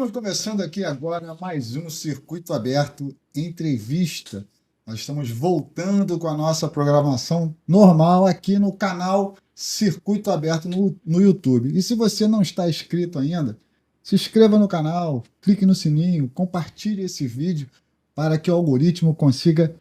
Estamos começando aqui agora mais um Circuito Aberto Entrevista. Nós estamos voltando com a nossa programação normal aqui no canal Circuito Aberto no YouTube. E se você não está inscrito ainda, se inscreva no canal, clique no sininho, compartilhe esse vídeo para que o algoritmo consiga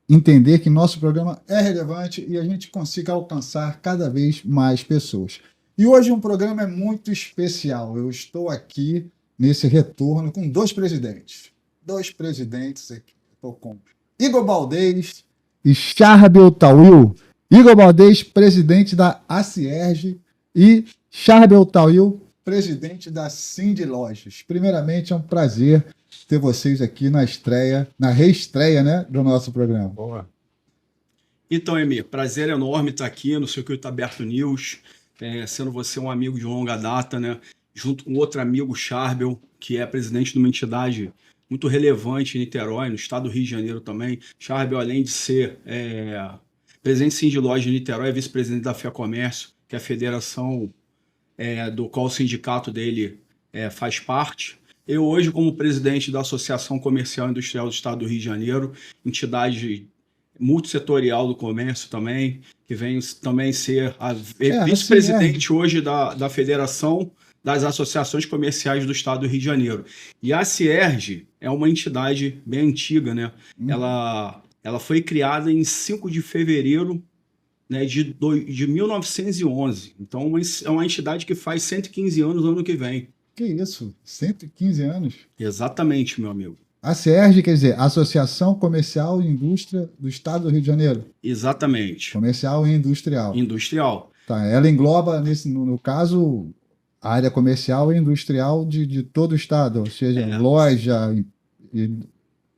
entender que nosso programa é relevante e a gente consiga alcançar cada vez mais pessoas. E hoje um programa é muito especial. Eu estou aqui nesse retorno com dois presidentes. Dois presidentes aqui. Estou com Igor Baldez e Charbel Tawil. Igor Baldez, presidente da Acierge, e Charbel Tawil, presidente da Cindy Lojas. Primeiramente, é um prazer ter vocês aqui na reestreia, né, do nosso programa. Boa. Então, Emir, prazer enorme estar aqui no Circuito Aberto News, sendo você um amigo de longa data, né? Junto com outro amigo, Charbel, que é presidente de uma entidade muito relevante em Niterói, no estado do Rio de Janeiro também. Charbel, além de ser presidente de Cindy Lojas de Niterói, é vice-presidente da FEComércio, que é a federação do qual o sindicato dele faz parte. Eu hoje, como presidente da Associação Comercial e Industrial do Estado do Rio de Janeiro, entidade multissetorial do comércio também, que vem também ser a vice-presidente hoje da Federação das Associações Comerciais do Estado do Rio de Janeiro. E a Acierge é uma entidade bem antiga, né? Ela foi criada em 5 de fevereiro, né, de 1911. Então, é uma entidade que faz 115 anos no ano que vem. Que isso? 115 anos? Exatamente, meu amigo. A Acierge quer dizer Associação Comercial e Indústria do Estado do Rio de Janeiro. Exatamente. Comercial e industrial. Industrial. Tá, ela engloba, no caso, a área comercial e industrial de todo o estado, ou seja, loja...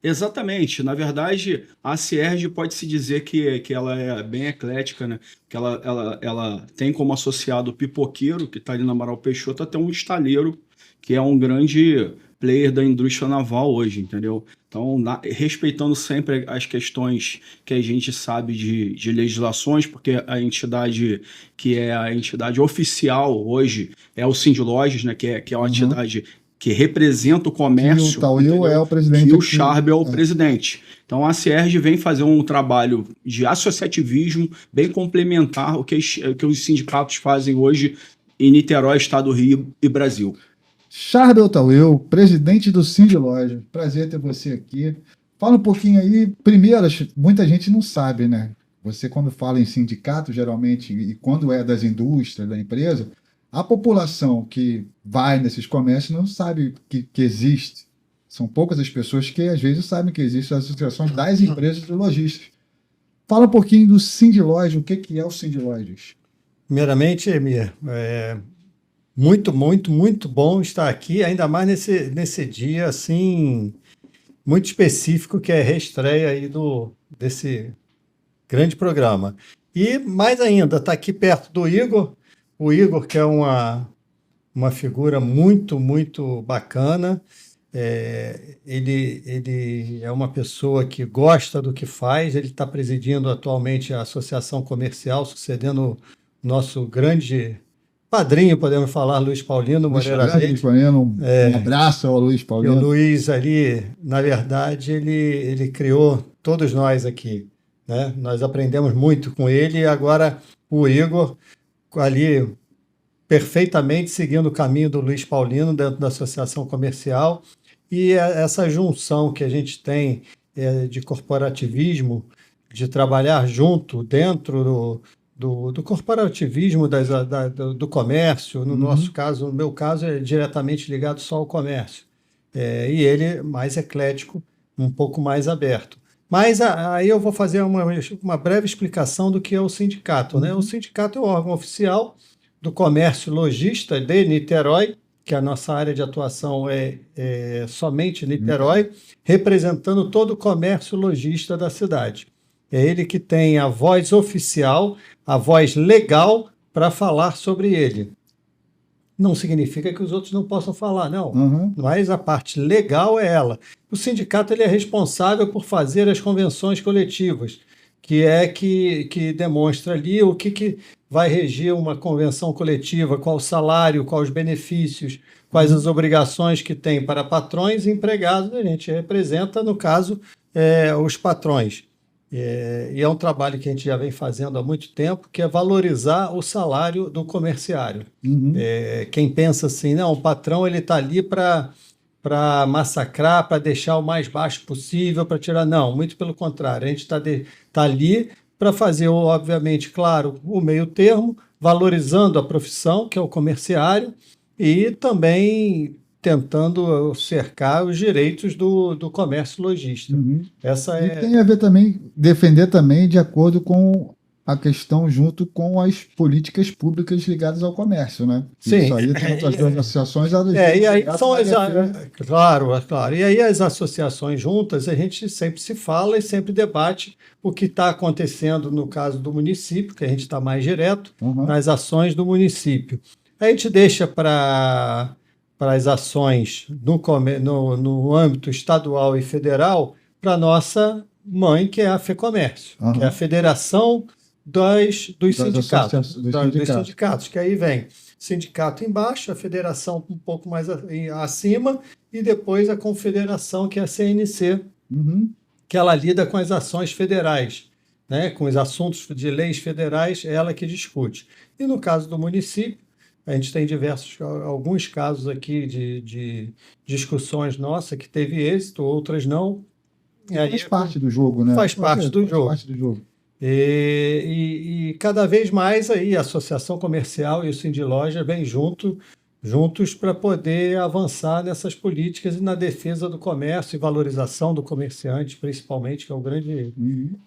Exatamente. Na verdade, a Acierge pode-se dizer que ela é bem eclética, né? Que ela tem como associado o pipoqueiro, que está ali na Amaral Peixoto, até um estaleiro, que é um grande player da indústria naval hoje, entendeu? Então, respeitando sempre as questões que a gente sabe de legislações, porque a entidade que é a entidade oficial hoje é o Cindy Lojas, né? Que é uma entidade que representa o comércio. E o Tawil é o presidente. E o Charbel é o presidente. Então, a Acierge vem fazer um trabalho de associativismo bem complementar o que os sindicatos fazem hoje em Niterói, Estado do Rio e Brasil. Charbel Tawil, presidente do Cindy Lojas. Prazer ter você aqui. Fala um pouquinho aí. Primeiro, muita gente não sabe, né? Você, quando fala em sindicato, geralmente, e quando é das indústrias, da empresa, a população que vai nesses comércios não sabe que existe. São poucas as pessoas que, às vezes, sabem que existem as associações das empresas de lojistas. Fala um pouquinho do Cindy Lojas. O que é o Cindy Lojas? Primeiramente, Emir, muito, muito, muito bom estar aqui, ainda mais nesse dia assim, muito específico, que é a reestreia aí desse grande programa. E mais ainda, está aqui perto do Igor, o Igor, que é uma figura muito, muito bacana. Ele é uma pessoa que gosta do que faz, ele está presidindo atualmente a Associação Comercial, sucedendo o nosso grande padrinho, podemos falar, Luiz Paulino Moreira Leite. Luiz Paulino, um abraço ao Luiz Paulino. E o Luiz ali, na verdade, ele criou todos nós aqui, né? Nós aprendemos muito com ele, e agora o Igor ali perfeitamente seguindo o caminho do Luiz Paulino dentro da Associação Comercial, e essa junção que a gente tem de corporativismo, de trabalhar junto dentro do corporativismo do comércio, no nosso caso, no meu caso, é diretamente ligado só ao comércio, e ele mais eclético, um pouco mais aberto. Mas aí eu vou fazer uma breve explicação do que é o sindicato, né? O sindicato é o órgão oficial do comércio lojista de Niterói, que a nossa área de atuação é somente Niterói, representando todo o comércio lojista da cidade. É ele que tem a voz oficial, a voz legal para falar sobre ele. Não significa que os outros não possam falar, não. Mas a parte legal é ela. O sindicato ele é responsável por fazer as convenções coletivas, que demonstra ali o que vai reger uma convenção coletiva, qual o salário, quais os benefícios, quais as obrigações que tem para patrões e empregados. A gente representa, no caso, os patrões. E é um trabalho que a gente já vem fazendo há muito tempo, que é valorizar o salário do comerciário. Uhum. Quem pensa assim, não, o patrão ele está ali para massacrar, para deixar o mais baixo possível, para tirar. Não, muito pelo contrário. A gente tá ali para fazer, obviamente, claro, o meio termo, valorizando a profissão, que é o comerciário, e também tentando cercar os direitos do comércio lojista. Uhum. Essa E tem a ver também, defender também de acordo com a questão junto com as políticas públicas ligadas ao comércio, né? Sim. Isso aí tem outras duas associações. E aí são claro. E aí as associações juntas, a gente sempre se fala e sempre debate o que está acontecendo no caso do município, que a gente está mais direto, nas ações do município. A gente deixa para as ações no âmbito estadual e federal para a nossa mãe, que é a FEComércio, que é a Federação dos sindicatos, que aí vem sindicato embaixo, a federação um pouco mais acima, e depois a confederação, que é a CNC, que ela lida com as ações federais, né, com os assuntos de leis federais, é ela que discute. E no caso do município, a gente tem alguns casos aqui de discussões nossas que teve êxito, outras não. E aí, faz parte do jogo, né? Faz parte do jogo. E cada vez mais aí a Associação Comercial e o Sindiloja vêm juntos para poder avançar nessas políticas e na defesa do comércio e valorização do comerciante, principalmente, que é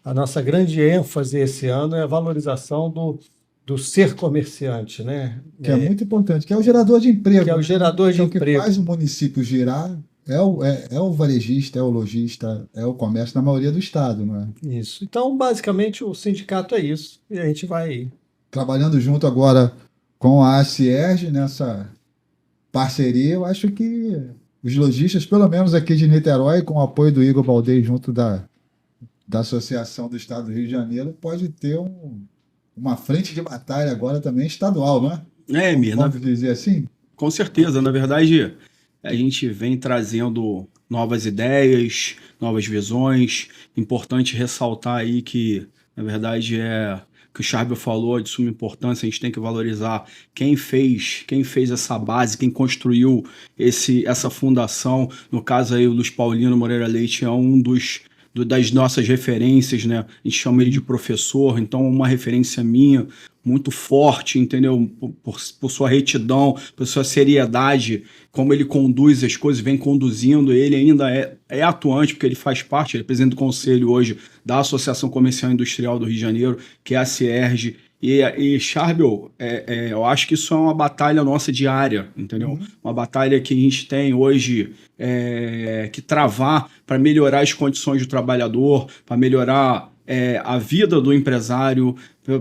a nossa grande ênfase esse ano é a valorização do ser comerciante, né? Que é muito importante, que é o gerador de emprego. Que é o gerador de emprego. Que faz o município girar é o varejista, é o lojista, é o comércio na maioria do estado, não é? Isso. Então, basicamente, o sindicato é isso. E a gente vai trabalhando junto agora com a Acierge nessa parceria. Eu acho que os lojistas, pelo menos aqui de Niterói, com o apoio do Igor Baldei junto da Associação do Estado do Rio de Janeiro, pode ter uma frente de batalha agora também estadual, não é? Emir, vamos dizer assim? Com certeza. Na verdade, a gente vem trazendo novas ideias, novas visões. Importante ressaltar aí que, na verdade, que o Charbel falou de suma importância, a gente tem que valorizar quem fez essa base, quem construiu essa fundação. No caso aí, o Luiz Paulino Moreira Leite é um das nossas referências, né? A gente chama ele de professor, então uma referência minha muito forte, entendeu? Por sua retidão, por sua seriedade, como ele conduz as coisas, vem conduzindo. Ele ainda é atuante, porque ele faz parte, ele é presidente do conselho hoje da Associação Comercial e Industrial do Rio de Janeiro, que é a Acierge. E Charbel, eu acho que isso é uma batalha nossa diária, entendeu? Uma batalha que a gente tem hoje que travar para melhorar as condições do trabalhador, para melhorar a vida do empresário,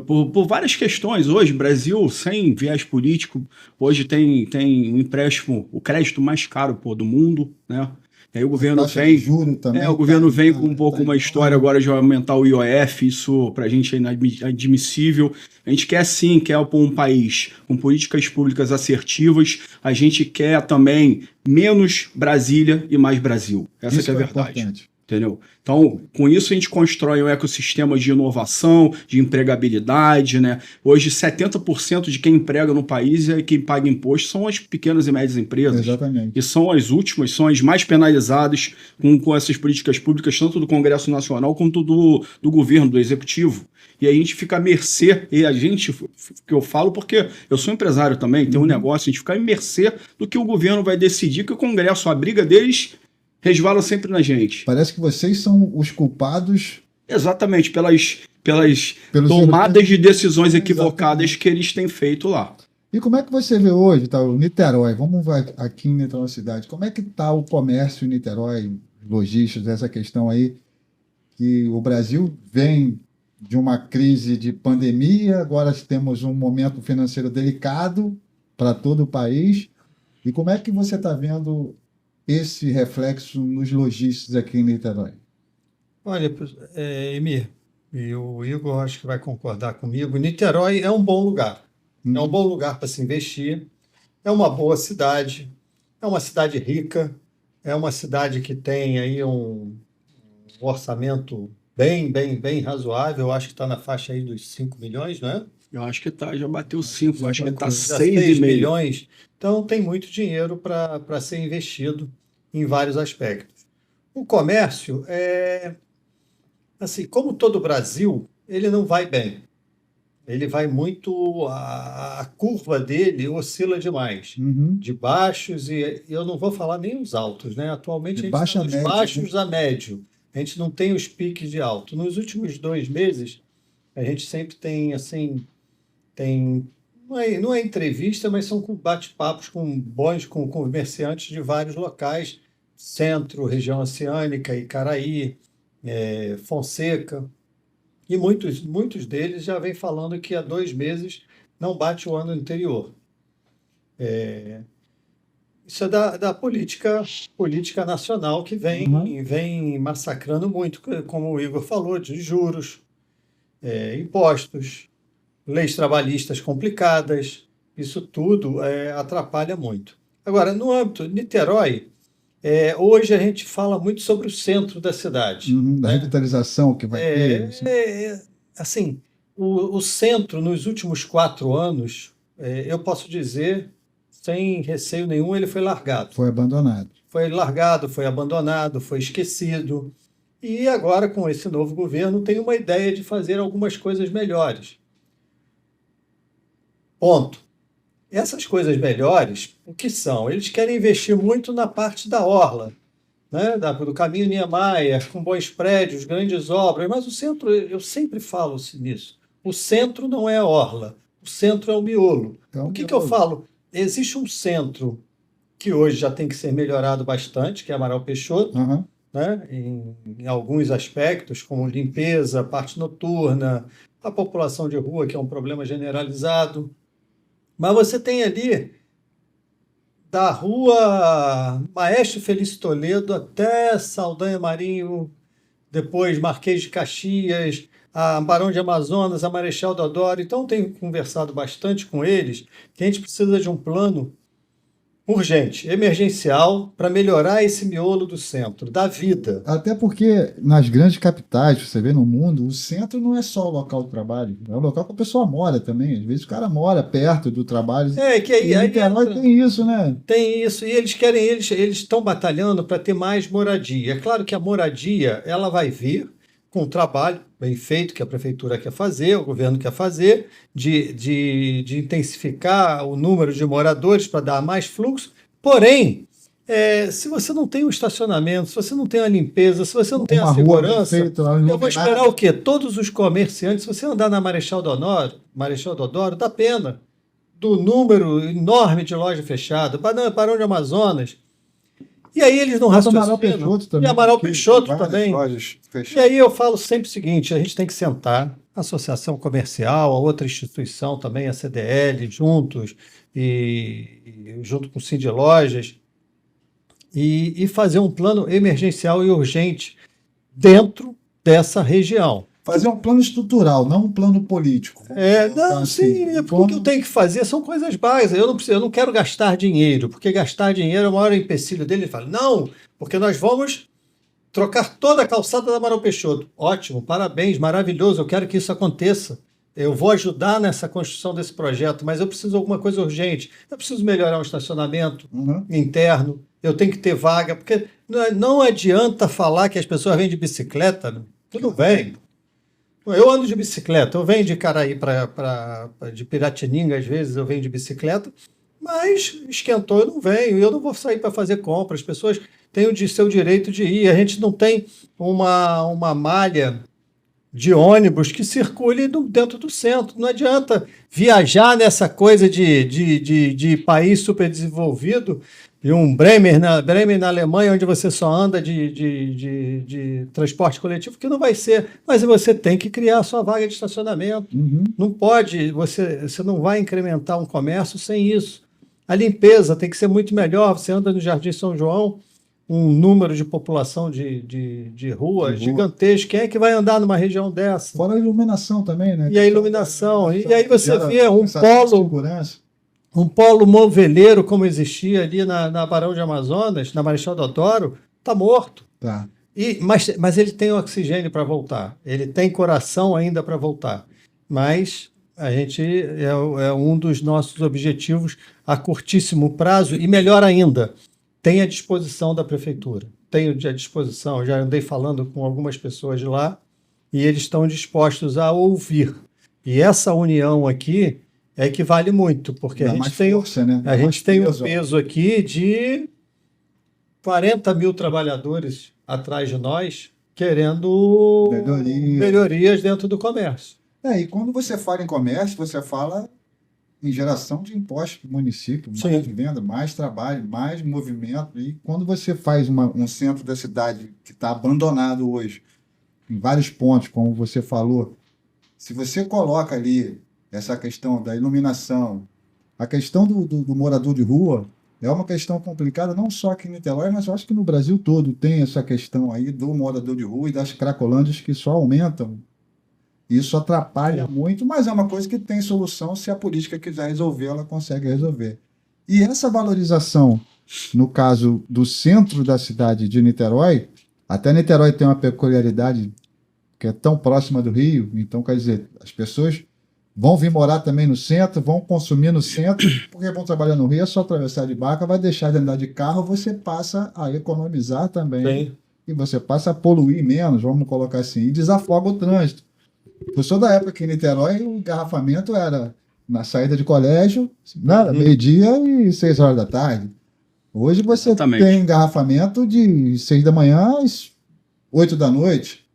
por várias questões. Hoje, Brasil, sem viés político, hoje tem um empréstimo, o crédito mais caro do mundo, né? E aí o governo vem com um pouco uma história agora de aumentar o IOF, isso pra gente é inadmissível. A gente quer sim, um país com políticas públicas assertivas, a gente quer também menos Brasília e mais Brasil. Essa que é a verdade. Importante. Entendeu? Então, com isso a gente constrói um ecossistema de inovação, de empregabilidade, né? Hoje, 70% de quem emprega no país e quem paga imposto são as pequenas e médias empresas. Exatamente. E são as últimas, são as mais penalizadas com essas políticas públicas, tanto do Congresso Nacional quanto do governo, do Executivo. E a gente fica à mercê, que eu falo porque eu sou empresário também, tenho um negócio, a gente fica à mercê do que o governo vai decidir, que o Congresso, a briga deles resvala sempre na gente. Parece que vocês são os culpados. Exatamente, pelas tomadas de decisões equivocadas que eles têm feito lá. E como é que você vê hoje, o Niterói? Vamos aqui em Niterói cidade. Como é que está o comércio em Niterói, lojistas, essa questão aí, que o Brasil vem de uma crise de pandemia, agora temos um momento financeiro delicado para todo o país. E como é que você está vendo esse reflexo nos lojistas aqui em Niterói? Olha, Emir, e o Igor acho que vai concordar comigo, Niterói é um bom lugar. É um bom lugar para se investir, é uma boa cidade, é uma cidade rica, é uma cidade que tem aí um orçamento bem razoável, eu acho que está na faixa aí dos 5 milhões, não é? Eu acho que já bateu 5, acho que tá Já 6,5. milhões. Então, tem muito dinheiro para ser investido em vários aspectos. O comércio, assim, como todo o Brasil, ele não vai bem. Ele vai muito, a curva dele oscila demais, Uhum. de baixos, e eu não vou falar nem os altos, né? Atualmente De a gente baixa está a dos média, baixos a médio. A gente não tem os piques de alto. Nos últimos 2 meses, a gente sempre tem, assim, não é entrevista, mas são bate-papos com comerciantes de vários locais, centro, região oceânica, Icaraí, Fonseca, e muitos deles já vêm falando que há 2 meses não bate o ano anterior. Isso é da política nacional que Uhum. vem massacrando muito, como o Igor falou, de juros, impostos, leis trabalhistas complicadas, isso tudo atrapalha muito. Agora, no âmbito de Niterói, hoje a gente fala muito sobre o centro da cidade, Uhum. Da né? revitalização que vai ter. Assim. Assim, o centro, nos últimos 4 anos, eu posso dizer, sem receio nenhum, ele foi largado. Foi abandonado. Foi largado, foi abandonado, foi esquecido. E agora, com esse novo governo, tem uma ideia de fazer algumas coisas melhores. Ponto. Essas coisas melhores, o que são? Eles querem investir muito na parte da orla, né? Do caminho Niemeyer, com bons prédios, grandes obras, mas o centro, eu sempre falo nisso, o centro não é a orla, o centro é o miolo. Então, O que eu falo? Existe um centro que hoje já tem que ser melhorado bastante, que é Amaral Peixoto, Uhum. né? Em alguns aspectos, como limpeza, parte noturna, a população de rua, que é um problema generalizado. Mas você tem ali, da rua Maestro Felício Toledo até Saldanha Marinho, depois Marquês de Caxias, a Barão de Amazonas, a Marechal Deodoro. Então, tenho conversado bastante com eles que a gente precisa de um plano urgente, emergencial, para melhorar esse miolo do centro, da vida. Até porque nas grandes capitais, você vê no mundo, o centro não é só o local de trabalho, é o local que a pessoa mora também. Às vezes o cara mora perto do trabalho. Que aí, E Niterói tem isso, né? tem isso, e eles estão batalhando para ter mais moradia. É claro que a moradia ela vai vir com o trabalho bem feito que a prefeitura quer fazer, o governo quer fazer, de intensificar o número de moradores para dar mais fluxo. Porém, se você não tem um estacionamento, se você não tem a limpeza, se você não tem a Uma rua bem segurança, feita, uma eu vou esperar iluminada. o quê? Todos os comerciantes, se você andar na Marechal Deodoro, dá pena do número enorme de loja fechada, Barão de Amazonas. E aí eles não Mas o Amaral raciocinam. Peixoto E também, Amaral que Peixoto várias também. lojas E fechadas. aí eu falo sempre o seguinte, a gente tem que sentar, a associação comercial, a outra instituição também, a CDL, juntos, e junto com o Cindy Lojas, e fazer um plano emergencial e urgente dentro dessa região. Fazer um plano estrutural, não um plano político. Não, sim, porque o que eu tenho que fazer são coisas básicas. Eu não quero gastar dinheiro, porque gastar dinheiro é o maior empecilho dele. Ele fala, não, porque nós vamos trocar toda a calçada da Amaral Peixoto. Ótimo, parabéns, maravilhoso, eu quero que isso aconteça. Eu vou ajudar nessa construção desse projeto, mas eu preciso de alguma coisa urgente. Eu preciso melhorar o estacionamento interno, eu tenho que ter vaga, porque não adianta falar que as pessoas vêm de bicicleta, né? Tudo bem. Eu ando de bicicleta, eu venho de Caraí de Piratininga, às vezes eu venho de bicicleta, mas esquentou, eu não venho, eu não vou sair para fazer compra, as pessoas têm o seu direito de ir, a gente não tem uma malha de ônibus que circule dentro do centro, não adianta viajar nessa coisa de país superdesenvolvido, e um Bremen na Alemanha, onde você só anda de transporte coletivo, que não vai ser, mas você tem que criar a sua vaga de estacionamento. Não pode, você não vai incrementar um comércio sem isso. A limpeza tem que ser muito melhor. Você anda no Jardim São João, um número de população de rua De rua. gigantesco. Quem é que vai andar numa região dessa? Fora a iluminação também, né? E a iluminação. E aí você Gera vê sensação de segurança. um polo moveleiro como existia ali na Barão de Amazonas, na Marechal Deodoro, está morto. Tá. Mas ele tem oxigênio para voltar. Ele tem coração ainda para voltar. Mas a gente é um dos nossos objetivos a curtíssimo prazo e, melhor ainda, tem à disposição da prefeitura. Tenho à disposição, já andei falando com algumas pessoas de lá e eles estão dispostos a ouvir. E essa união aqui é que vale muito, porque Dá a mais gente tem, força, né? a gente tem um peso. peso aqui de 40 mil trabalhadores atrás de nós querendo melhorias dentro do comércio. E quando você fala em comércio, você fala em geração de impostos para o município, Sim. mais venda, mais trabalho, mais movimento. E quando você faz um centro da cidade que está abandonado hoje, em vários pontos, como você falou, se você coloca ali essa questão da iluminação, a questão do morador de rua, é uma questão complicada, não só aqui em Niterói, mas eu acho que no Brasil todo tem essa questão aí do morador de rua e das cracolândias que só aumentam. Isso atrapalha muito, mas é uma coisa que tem solução. Se a política quiser resolver, ela consegue resolver. E essa valorização, no caso do centro da cidade de Niterói, até Niterói tem uma peculiaridade que é tão próxima do Rio, então, quer dizer, as pessoas vão vir morar também no centro, vão consumir no centro, porque vão trabalhar no Rio, é só atravessar de barca, vai deixar de andar de carro, você passa a economizar também. Sim. E você passa a poluir menos, vamos colocar assim, e desafoga o trânsito. Eu sou da época que em Niterói o engarrafamento era na saída de colégio, nada, meio-dia e 6 horas da tarde. Hoje você tem engarrafamento de 6 da manhã às 8 da noite.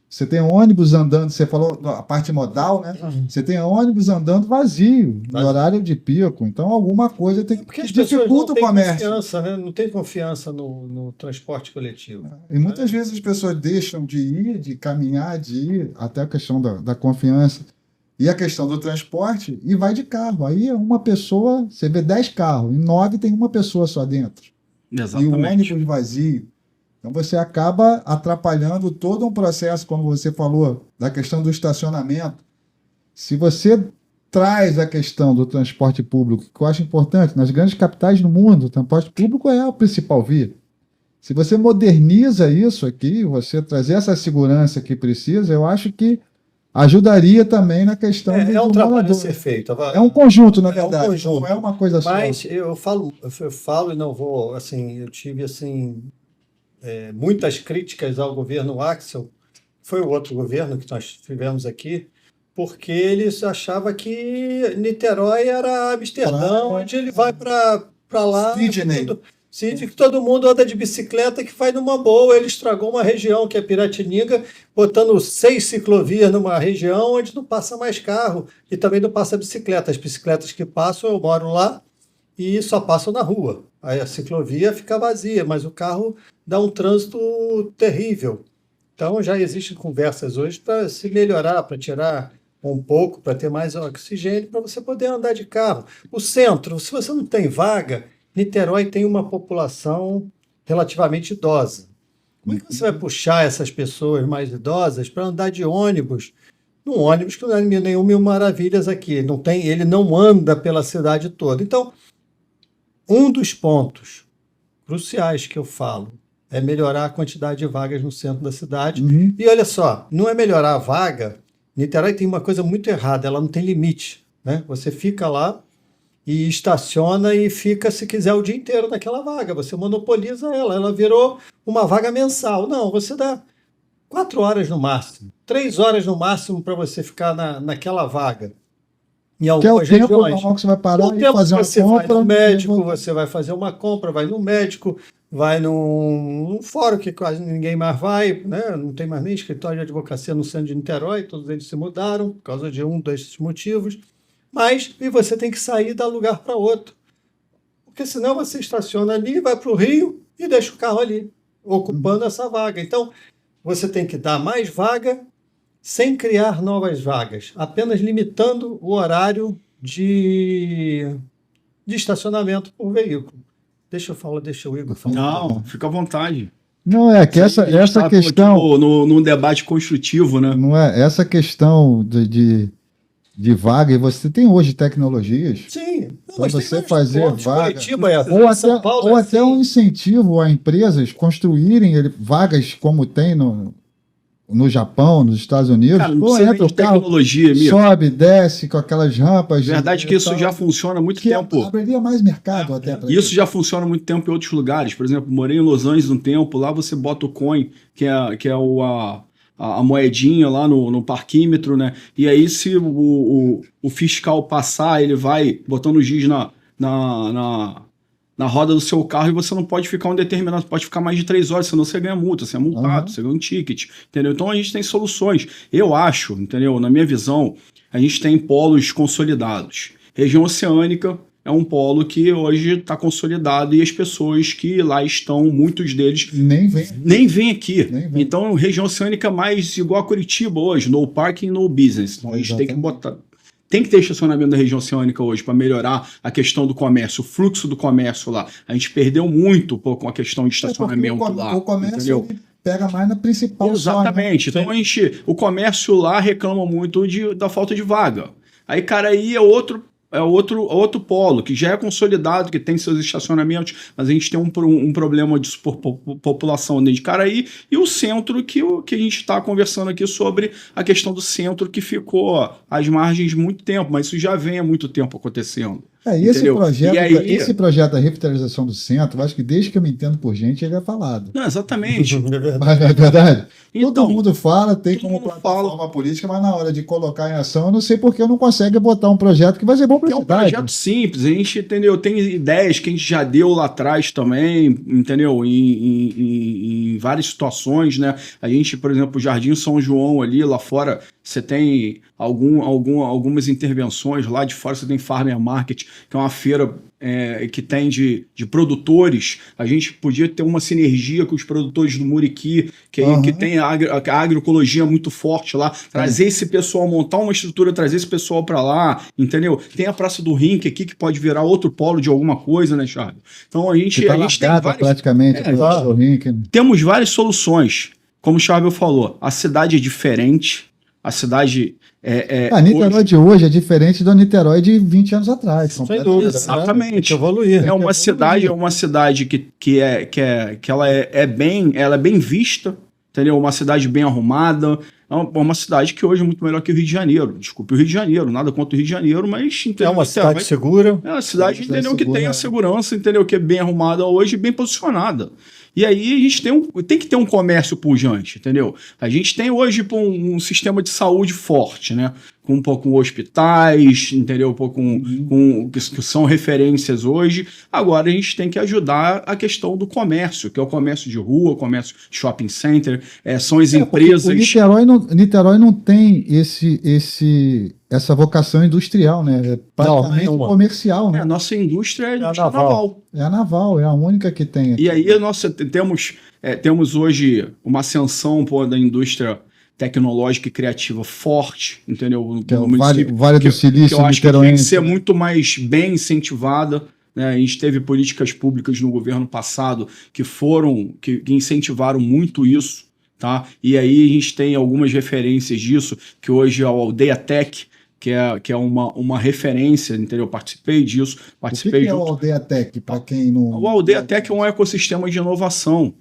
Você tem ônibus andando, você falou a parte modal, né? Você tem ônibus andando vazio, no horário de pico. Então, alguma coisa tem que dificulta o comércio. Não tem confiança no transporte coletivo. E muitas vezes as pessoas deixam de ir, de caminhar, de ir, até a questão da confiança. E a questão do transporte, e vai de carro. Aí é uma pessoa, você vê 10 carros, em 9 tem uma pessoa só dentro. Exatamente. E o ônibus vazio. Então você acaba atrapalhando todo um processo, como você falou, da questão do estacionamento. Se você traz a questão do transporte público, que eu acho importante, nas grandes capitais do mundo, o transporte público é a principal via. Se você moderniza isso aqui, você trazer essa segurança que precisa, eu acho que ajudaria também na questão do um trabalho morador. a ser feito. É um conjunto, na verdade. Um conjunto. Não é uma coisa só. Mas eu falo e não vou, assim, eu tive, assim, muitas críticas ao governo Axel, foi o outro governo que nós tivemos aqui, porque eles achavam que Niterói era Amsterdã, onde ele vai para lá, Sydney, que todo mundo anda de bicicleta, que faz numa boa. Ele estragou uma região que é Piratininga, botando 6 ciclovias numa região onde não passa mais carro e também não passa bicicleta. As bicicletas que passam, eu moro lá, e só passam na rua. Aí a ciclovia fica vazia, mas o carro dá um trânsito terrível. Então já existem conversas hoje para se melhorar, para tirar um pouco, para ter mais oxigênio, para você poder andar de carro. O centro, se você não tem vaga, Niterói tem uma população relativamente idosa. Como é que você vai puxar essas pessoas mais idosas para andar de ônibus? Num ônibus que não é nenhum mil maravilhas aqui. Ele não anda pela cidade toda. Então, um dos pontos cruciais que eu falo é melhorar a quantidade de vagas no centro da cidade. E olha só, não é melhorar a vaga. Niterói tem uma coisa muito errada, ela não tem limite, né? Você fica lá e estaciona e fica, se quiser, o dia inteiro naquela vaga. Você monopoliza ela. Ela virou uma vaga mensal. Não, você dá 4 horas no máximo, 3 horas no máximo para você ficar naquela vaga. Em algumas que é o tempo regiões. normal que você vai parar e fazer uma você compra. Vai no médico, você vai fazer uma compra, vai no médico, vai num fórum que quase ninguém mais vai, né? Não tem mais nem escritório de advocacia no centro de Niterói, todos eles se mudaram por causa de um desses motivos. E você tem que sair de um lugar para outro. Porque senão você estaciona ali, vai para o Rio e deixa o carro ali, ocupando essa vaga. Então, você tem que dar mais vaga sem criar novas vagas, apenas limitando o horário de estacionamento por veículo. Deixa eu falar, deixa o Igor falar. Não, fica à vontade. Não, é que essa questão... Tipo, num debate construtivo, né? Não é essa questão de vaga, e você tem hoje tecnologias Sim. para você fazer vaga, Curitiba é ou assim, São até, Paulo ou é até assim. um incentivo a empresas construírem vagas como tem no Japão, nos Estados Unidos. Cara, não Pô, precisa nem entra de o carro, tecnologia, amigo. sobe, desce com aquelas rampas. Verdade que isso já funciona há muito que tempo. abriria mais mercado até para Isso já funciona há muito tempo em outros lugares. Por exemplo, morei em Los Angeles um tempo, lá você bota o coin, que é a moedinha lá no parquímetro, né? E aí, se o fiscal passar, ele vai botando o giz na roda do seu carro e você não pode ficar pode ficar mais de 3 horas, senão você ganha multa, você é multado, você ganha um ticket, entendeu? Então a gente tem soluções. Eu acho, entendeu? Na minha visão, a gente tem polos consolidados. Região oceânica é um polo que hoje está consolidado e as pessoas que lá estão, muitos deles, nem vêm aqui. Nem vem. Então, região oceânica mais igual a Curitiba hoje, no parking, no business. Então, a gente tem que botar... Tem que ter estacionamento na região oceânica hoje para melhorar a questão do comércio, o fluxo do comércio lá. A gente perdeu muito com a questão de estacionamento lá. O comércio entendeu? ele pega mais na principal. Exatamente. Só, né? Então o comércio lá reclama muito da falta de vaga. Aí, cara, aí é outro polo, que já é consolidado, que tem seus estacionamentos, mas a gente tem um problema de população dentro de Caraí, e o centro que a gente está conversando aqui sobre a questão do centro que ficou às margens muito tempo, mas isso já vem há muito tempo acontecendo. E esse esse projeto da revitalização do centro, eu acho que desde que eu me entendo por gente, ele é falado. Não, exatamente. Mas não é verdade? Então, todo mundo fala, tem todo como mundo plataforma política, mas na hora de colocar em ação, eu não sei por que não consegue botar um projeto que vai ser bom para a é um cidade. projeto simples, a gente, entendeu? Tem ideias que a gente já deu lá atrás também, entendeu? Em várias situações, né? A gente, por exemplo, o Jardim São João ali, lá fora, você tem algumas intervenções lá de fora, você tem Farmer Market, que é uma feira que tem de produtores. A gente podia ter uma sinergia com os produtores do Muriqui, que tem a agroecologia muito forte lá, trazer esse pessoal, montar uma estrutura, trazer esse pessoal para lá, entendeu? Tem a Praça do Rink aqui, que pode virar outro polo de alguma coisa, né, Charles? Então a gente tem várias... praticamente, do Rink, né? Temos várias soluções. Como o Charles falou, a cidade é diferente, a cidade... A Niterói de hoje é diferente da Niterói de 20 anos atrás. Sem dúvida. Exatamente. Evoluir. É uma cidade que ela é bem vista, entendeu? Uma cidade bem arrumada. É uma cidade que hoje é muito melhor que o Rio de Janeiro. Desculpe, o Rio de Janeiro, nada contra o Rio de Janeiro, mas... Entendeu? É uma cidade segura. É uma cidade, entendeu? Que tem a segurança, entendeu? Que é bem arrumada hoje e bem posicionada. E aí a gente tem que ter um comércio pujante, entendeu? A gente tem hoje um sistema de saúde forte, né? Com hospitais, entendeu? Que são referências hoje. Agora a gente tem que ajudar a questão do comércio, que é o comércio de rua, comércio de shopping center, são as empresas... O Niterói não tem essa vocação industrial, né? É praticamente comercial, né? A nossa indústria é naval. É a naval, é a única que tem aqui. E aí temos hoje uma ascensão da indústria tecnológica e criativa forte, entendeu? Que é o Vale do Silício, que eu acho que tem que ser muito mais bem incentivada. Né? A gente teve políticas públicas no governo passado que incentivaram muito isso. Tá? E aí a gente tem algumas referências disso, que hoje é o Aldeia Tech, que é uma referência, entendeu? Eu participei disso. O que é o Aldeia Tech, para quem não... O Aldeia Tech é um ecossistema de inovação.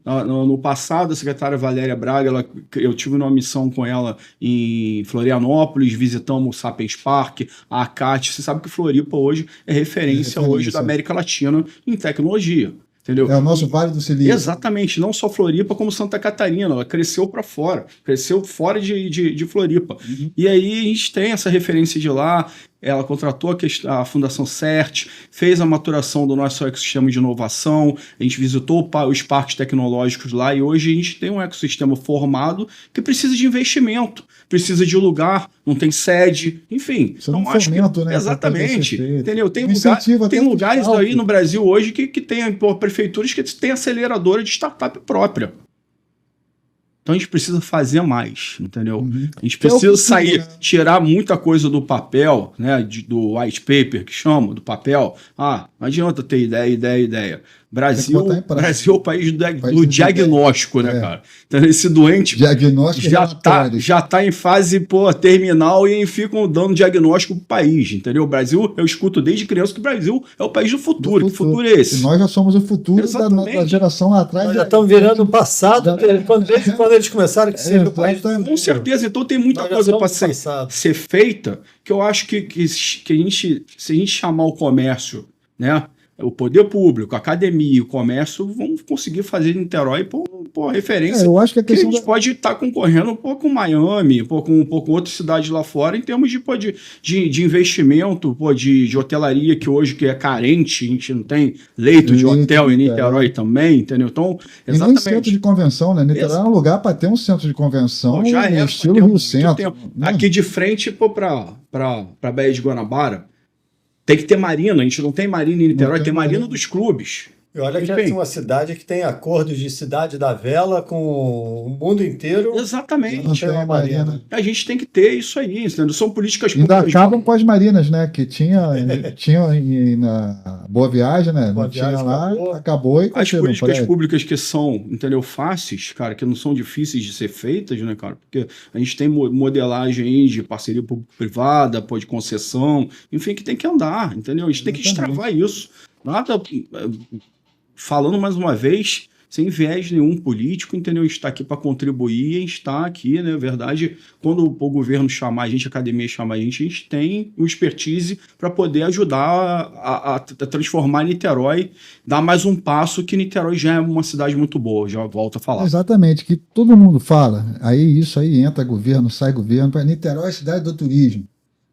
No passado, a secretária Valéria Braga, eu tive uma missão com ela em Florianópolis, visitamos o Sapiens Park, a ACAT. Você sabe que Floripa hoje é referência hoje da América Latina em tecnologia. Entendeu? É o nosso Vale do Silício. Exatamente, não só Floripa, como Santa Catarina. Ela cresceu para fora, cresceu fora de Floripa. E aí a gente tem essa referência de lá. Ela contratou a Fundação CERT, fez a maturação do nosso ecossistema de inovação, a gente visitou os parques tecnológicos lá e hoje a gente tem um ecossistema formado que precisa de investimento, precisa de lugar, não tem sede, enfim. Então, acho que, né, exatamente. Entendeu? Tem lugares aí no Brasil hoje que tem prefeituras que têm aceleradora de startup própria. Então a gente precisa fazer mais, entendeu? A gente Que é o precisa futuro, sair, né? tirar muita coisa do papel, né? Do white paper, que chama, do papel. Não adianta ter ideia. Brasil, botar em prática. Brasil é o país País do de diagnóstico, né, É. cara? Então esse doente Diagnóstico e relatórios. já tá em fase, terminal e ficam dando diagnóstico pro país, entendeu? O Brasil, eu escuto desde criança que o Brasil é o país do futuro. Que futuro é E esse? nós já somos o futuro Exatamente. da geração lá atrás. Nós já estamos virando o passado Já- quando eles começaram a ser o país. Com certeza, então tem muita Nós já coisa somos para passado. ser feita que eu acho que a gente, se a gente chamar o comércio, né, o poder público, a academia, o comércio, vão conseguir fazer Niterói por referência. eu acho que a Que a questão gente pode estar concorrendo um pouco com Miami, com outras cidades lá fora, em termos de investimento, de hotelaria, que hoje que é carente, a gente não tem leito de Leito, hotel em Niterói também, entendeu? Então, E nem centro de convenção, né? Niterói é um lugar para ter um centro de convenção Já é, estilo tem Rio muito Centro. tempo. Né? Aqui de frente para Baía de Guanabara, tem que ter marina. A gente não tem marina em Niterói, tem tem marina marina. dos clubes. E olha que Enfim. é uma cidade que tem acordos de cidade da vela com o mundo inteiro. Exatamente. Não tem uma marina. A gente tem que ter isso aí, entendeu? São políticas Ainda públicas. acabam com as marinas, né? Que tinha na Boa Viagem, né? Boa Não tinha Viagem lá, acabou. acabou e As continuou, políticas parece. públicas que são, entendeu, fáceis, cara, que não são difíceis de ser feitas, né, cara? Porque a gente tem modelagem aí de parceria público-privada, de concessão, enfim, que tem que andar, entendeu? A gente tem que Exatamente. destravar isso. Nada, falando mais uma vez, sem viés nenhum político, entendeu? A gente está aqui para contribuir, a gente está aqui, né? Na verdade, quando o governo chamar a gente, a academia chamar a gente tem o expertise para poder ajudar a transformar Niterói, dar mais um passo, que Niterói já é uma cidade muito boa, já volto a falar. Exatamente, que todo mundo fala. Aí isso aí entra governo, sai governo. Para Niterói é a cidade do turismo.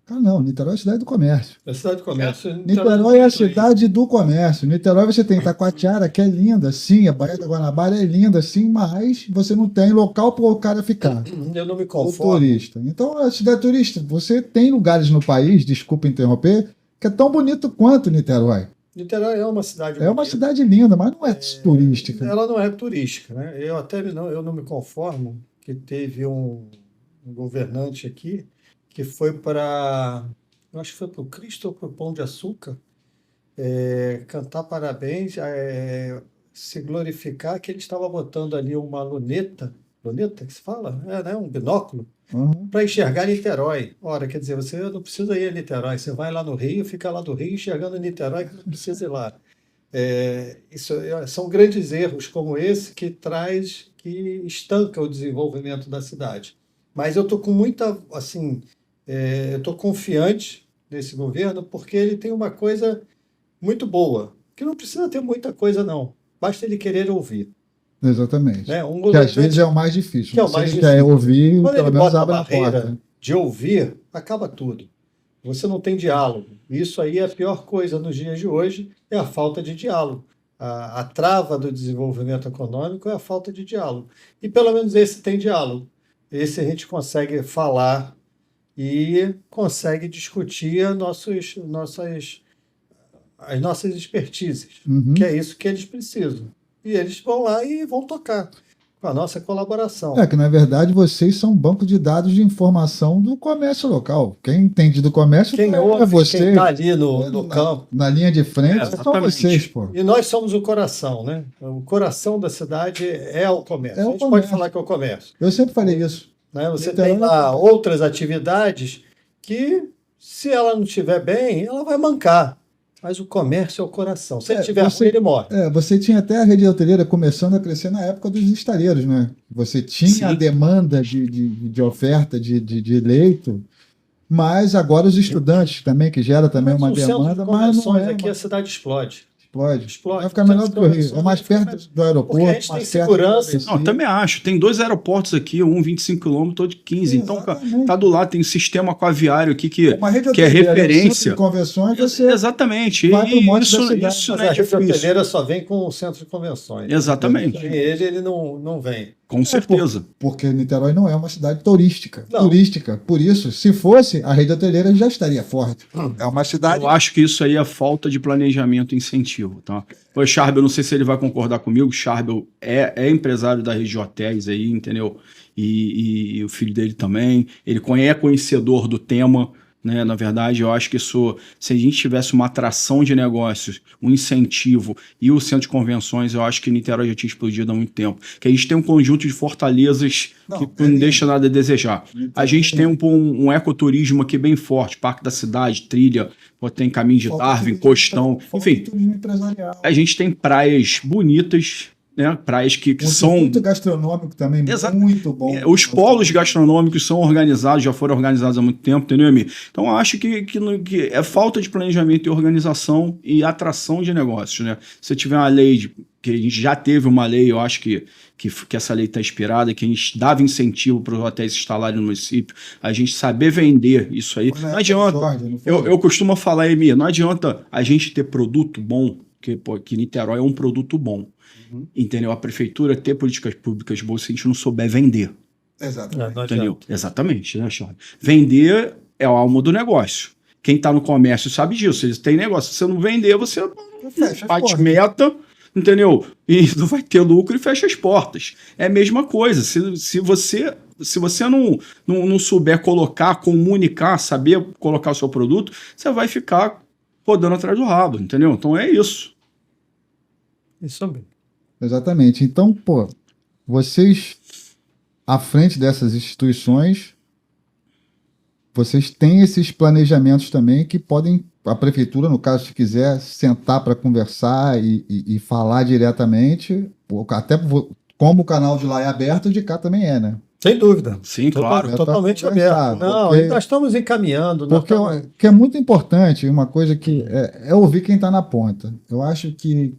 Cara, não, Niterói é a cidade do comércio. É a cidade de comércio. Niterói é a cidade do comércio. Niterói você tem Itacoatiara, que é linda, sim, a Baía da Guanabara é linda, sim, mas você não tem local para o cara ficar. Eu não me O conformo. turista. Então, a cidade turista, você tem lugares no país, desculpa interromper, que é tão bonito quanto Niterói. Niterói é uma cidade É uma bonita. cidade linda, mas não é turística. Ela não é turística, né? Eu não me conformo que teve um governante aqui que foi eu acho que foi para o Cristo ou para o Pão de Açúcar, cantar parabéns, se glorificar que ele estava botando ali uma luneta que se fala? Né? Um binóculo, Uhum. para enxergar Niterói. Ora, quer dizer, você não precisa ir a Niterói, você vai lá no Rio, fica lá do Rio enxergando Niterói, que não precisa ir lá. São grandes erros como esse que estanca o desenvolvimento da cidade. Mas eu estou com muita, assim, eu estou confiante nesse governo porque ele tem uma coisa muito boa, que não precisa ter muita coisa não, basta ele querer ouvir. Exatamente. Né? Um Que às governante vezes é o mais difícil. que é o Se mais ele quer difícil. ouvir, Quando pelo ele menos bota a abre a barreira porta. de ouvir, acaba tudo. Você não tem diálogo. Isso aí é a pior coisa nos dias de hoje, é a falta de diálogo. A trava do desenvolvimento econômico é a falta de diálogo. E pelo menos esse tem diálogo. Esse a gente consegue falar e consegue discutir as nossas expertises, Uhum. que é isso que eles precisam. E eles vão lá e vão tocar com a nossa colaboração. É que, na verdade, vocês são um banco de dados de informação do comércio local. Quem entende do comércio Quem é ouve, você. quem está ali no campo. Na linha de frente, são exatamente. vocês, pô. E nós somos o coração, né? O coração da cidade é o comércio. É o a gente pode comércio. falar que é o comércio. Eu sempre falei isso. Né? Você Então, tem lá outras atividades que, se ela não estiver bem, ela vai mancar. Mas o comércio é o coração. Se ele estiver ruim, ele morre. Você tinha até a rede hoteleira começando a crescer na época dos estaleiros, né? Você tinha Sim. a demanda de oferta de leito, mas agora os estudantes também, que gera também Mas uma o centro de demanda, mas não convenções é. aqui a cidade explode. Explode. Vai ficar melhor do que o Rio. É mais perto do aeroporto, Porque a gente tem mais perto segurança. da ABC. Não, também acho. Tem 2 aeroportos aqui, um 25 km, outro de 15. Então, Exatamente. tá do lado, tem um sistema aquaviário aqui que Uma rede é hoteleira, um referência. centro de convenções, você Exatamente. vai pro monte Isso, da cidade. isso Mas não é a rede difícil. hoteleira só vem com o centro de convenções. Exatamente. Sem ele não vem. Com certeza. Porque Niterói não é uma cidade turística. Não. Por isso, se fosse, a rede hoteleira já estaria forte. É uma cidade... Eu acho que isso aí é falta de planejamento e incentivo, tá? O Charbel, não sei se ele vai concordar comigo, o Charbel é empresário da rede de hotéis aí, entendeu? E o filho dele também. Ele é conhecedor do tema, né? Na verdade, eu acho que isso, se a gente tivesse uma atração de negócios, um incentivo e o centro de convenções, eu acho que Niterói já tinha explodido há muito tempo. Que a gente tem um conjunto de fortalezas que não deixa nada a desejar. A gente tem um ecoturismo aqui bem forte, Parque da Cidade, trilha, tem Caminho de Darwin, Costão, enfim. A gente tem praias bonitas, né? Praias que são... muito gastronômico também, muito bom. Os polos gastronômicos são organizados, já foram organizados há muito tempo, entendeu, Emir? Então, eu acho que é falta de planejamento e organização e atração de negócios, né? Se tiver uma lei, que a gente já teve uma lei, eu acho que essa lei está inspirada, que a gente dava incentivo para os hotéis se instalarem no município, a gente saber vender isso aí. Não adianta. Eu costumo falar, Emir, não adianta a gente ter produto bom, que Niterói é um produto bom. Entendeu? A prefeitura ter políticas públicas boas se a gente não souber vender. Exatamente. Entendeu? Exatamente, né, Charles? Vender é a alma do negócio. Quem está no comércio sabe disso. Eles têm negócio. Se você não vender, você bate meta, entendeu? E não vai ter lucro e fecha as portas. É a mesma coisa. Se você não souber comunicar, saber colocar o seu produto, você vai ficar rodando atrás do rabo, entendeu? Então é isso. Isso mesmo. Exatamente. Então, vocês, à frente dessas instituições, vocês têm esses planejamentos também que podem, a prefeitura, no caso, se quiser, sentar para conversar e falar diretamente, até como o canal de lá é aberto, o de cá também é, né? Sem dúvida. Sim, claro. Totalmente aberto. Não, nós estamos encaminhando. Porque que é muito importante, uma coisa que é ouvir quem está na ponta. Eu acho que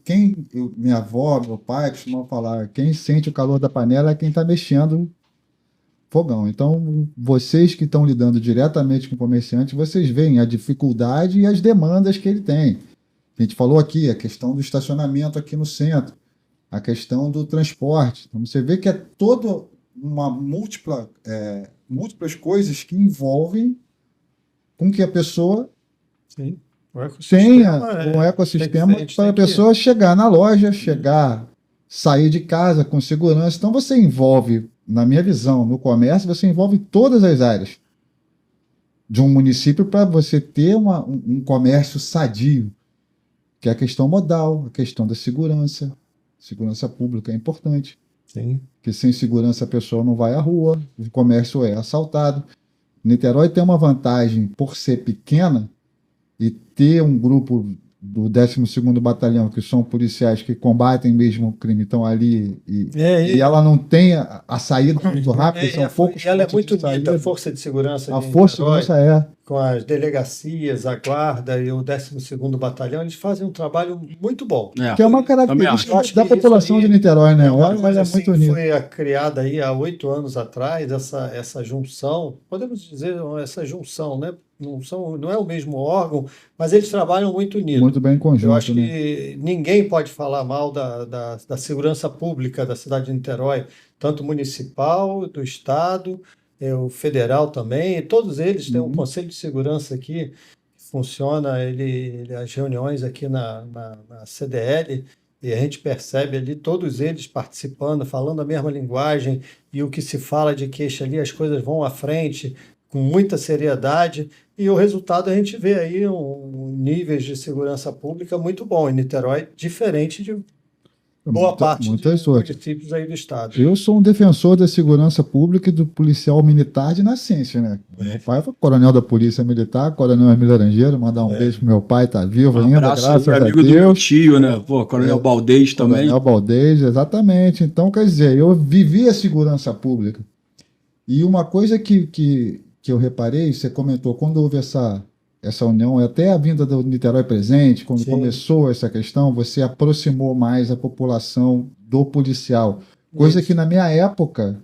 minha avó, meu pai costumam falar, quem sente o calor da panela é quem está mexendo fogão. Então, vocês que estão lidando diretamente com o comerciante, vocês veem a dificuldade e as demandas que ele tem. A gente falou aqui, a questão do estacionamento aqui no centro, a questão do transporte. Então, você vê que é todo múltiplas coisas que envolvem com que a pessoa tenha um ecossistema para a pessoa chegar na loja, sair de casa com segurança. Então você envolve, na minha visão, no comércio, você envolve todas as áreas de um município para você ter um comércio sadio, que é a questão modal, a questão da segurança. Segurança pública é importante. Sim. Que sem segurança a pessoa não vai à rua, o comércio é assaltado. Niterói tem uma vantagem por ser pequena e ter um grupo do 12º Batalhão, que são policiais que combatem mesmo o crime, estão ali e ela não tem a saída muito rápida, são poucos. Ela é muito unida, a força de segurança. A força de segurança com as delegacias, a guarda e o 12º Batalhão, eles fazem um trabalho muito bom. Que é uma característica da população de Niterói, né? Mas é muito unida. Foi criada aí há 8 anos atrás, essa junção, podemos dizer essa junção, né? Não é o mesmo órgão, mas eles trabalham muito unidos. Muito bem em conjunto. Eu acho que ninguém pode falar mal da segurança pública da cidade de Niterói, tanto municipal, do estado, o federal também. Todos eles têm um conselho de segurança aqui que funciona, as reuniões aqui na CDL, e a gente percebe ali todos eles participando, falando a mesma linguagem, e o que se fala de queixa ali, as coisas vão à frente com muita seriedade, e o resultado a gente vê aí níveis de segurança pública muito bom em Niterói, diferente de boa parte dos municípios aí do estado. Eu sou um defensor da segurança pública e do policial militar de nascença, né? Meu pai foi coronel da Polícia Militar, coronel Emílio Laranjeiro, mandar um beijo pro meu pai, tá vivo ainda, graças a amigo Deus. Do meu tio, né? Coronel Baldez também. Coronel Baldez, exatamente. Então, quer dizer, eu vivi a segurança pública. E uma coisa que eu reparei, você comentou, quando houve essa união, até a vinda do Niterói Presente, quando começou essa questão, você aproximou mais a população do policial. Coisa que na minha época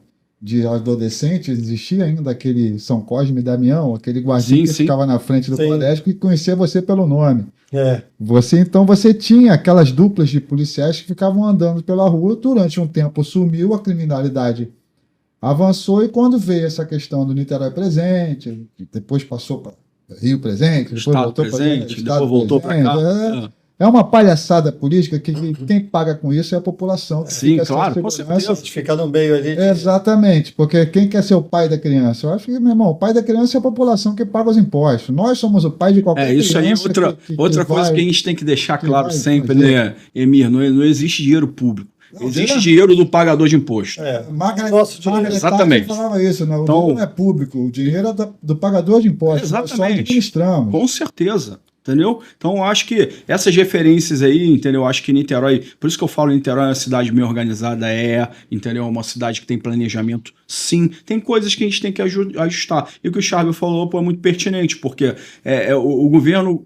de adolescente, existia ainda aquele São Cosme e Damião, aquele guardinha Sim, que sim. ficava na frente do Sim. colégio que conhecia você pelo nome. É. Então você tinha aquelas duplas de policiais que ficavam andando pela rua, durante um tempo sumiu, a criminalidade avançou, e quando veio essa questão do Niterói Presente, que depois passou para Rio Presente, depois Estado voltou para presente, depois voltou para cá. É uma palhaçada política que quem paga com isso é a população. Que Sim, fica sem claro, com segurança. certeza. A gente fica no meio ali. Exatamente, porque quem quer ser o pai da criança? Eu acho que, meu irmão, o pai da criança é a população que paga os impostos. Nós somos o pai de qualquer criança. Isso aí é outra coisa que a gente tem que deixar claro sempre, né, Emir? Não existe dinheiro público. Existe dinheiro do pagador de imposto. Nosso dinheiro. Exatamente. falava isso, né? O Então- dinheiro não é público, o dinheiro é do pagador de impostos. Nós só Exatamente. administramos. Com certeza. Entendeu? Então, eu acho que essas referências aí, entendeu? Eu acho que Niterói, por isso que eu falo Niterói é uma cidade bem organizada, entendeu? É uma cidade que tem planejamento, sim. Tem coisas que a gente tem que ajustar. E o que o Charbel falou, pô, é muito pertinente, porque o governo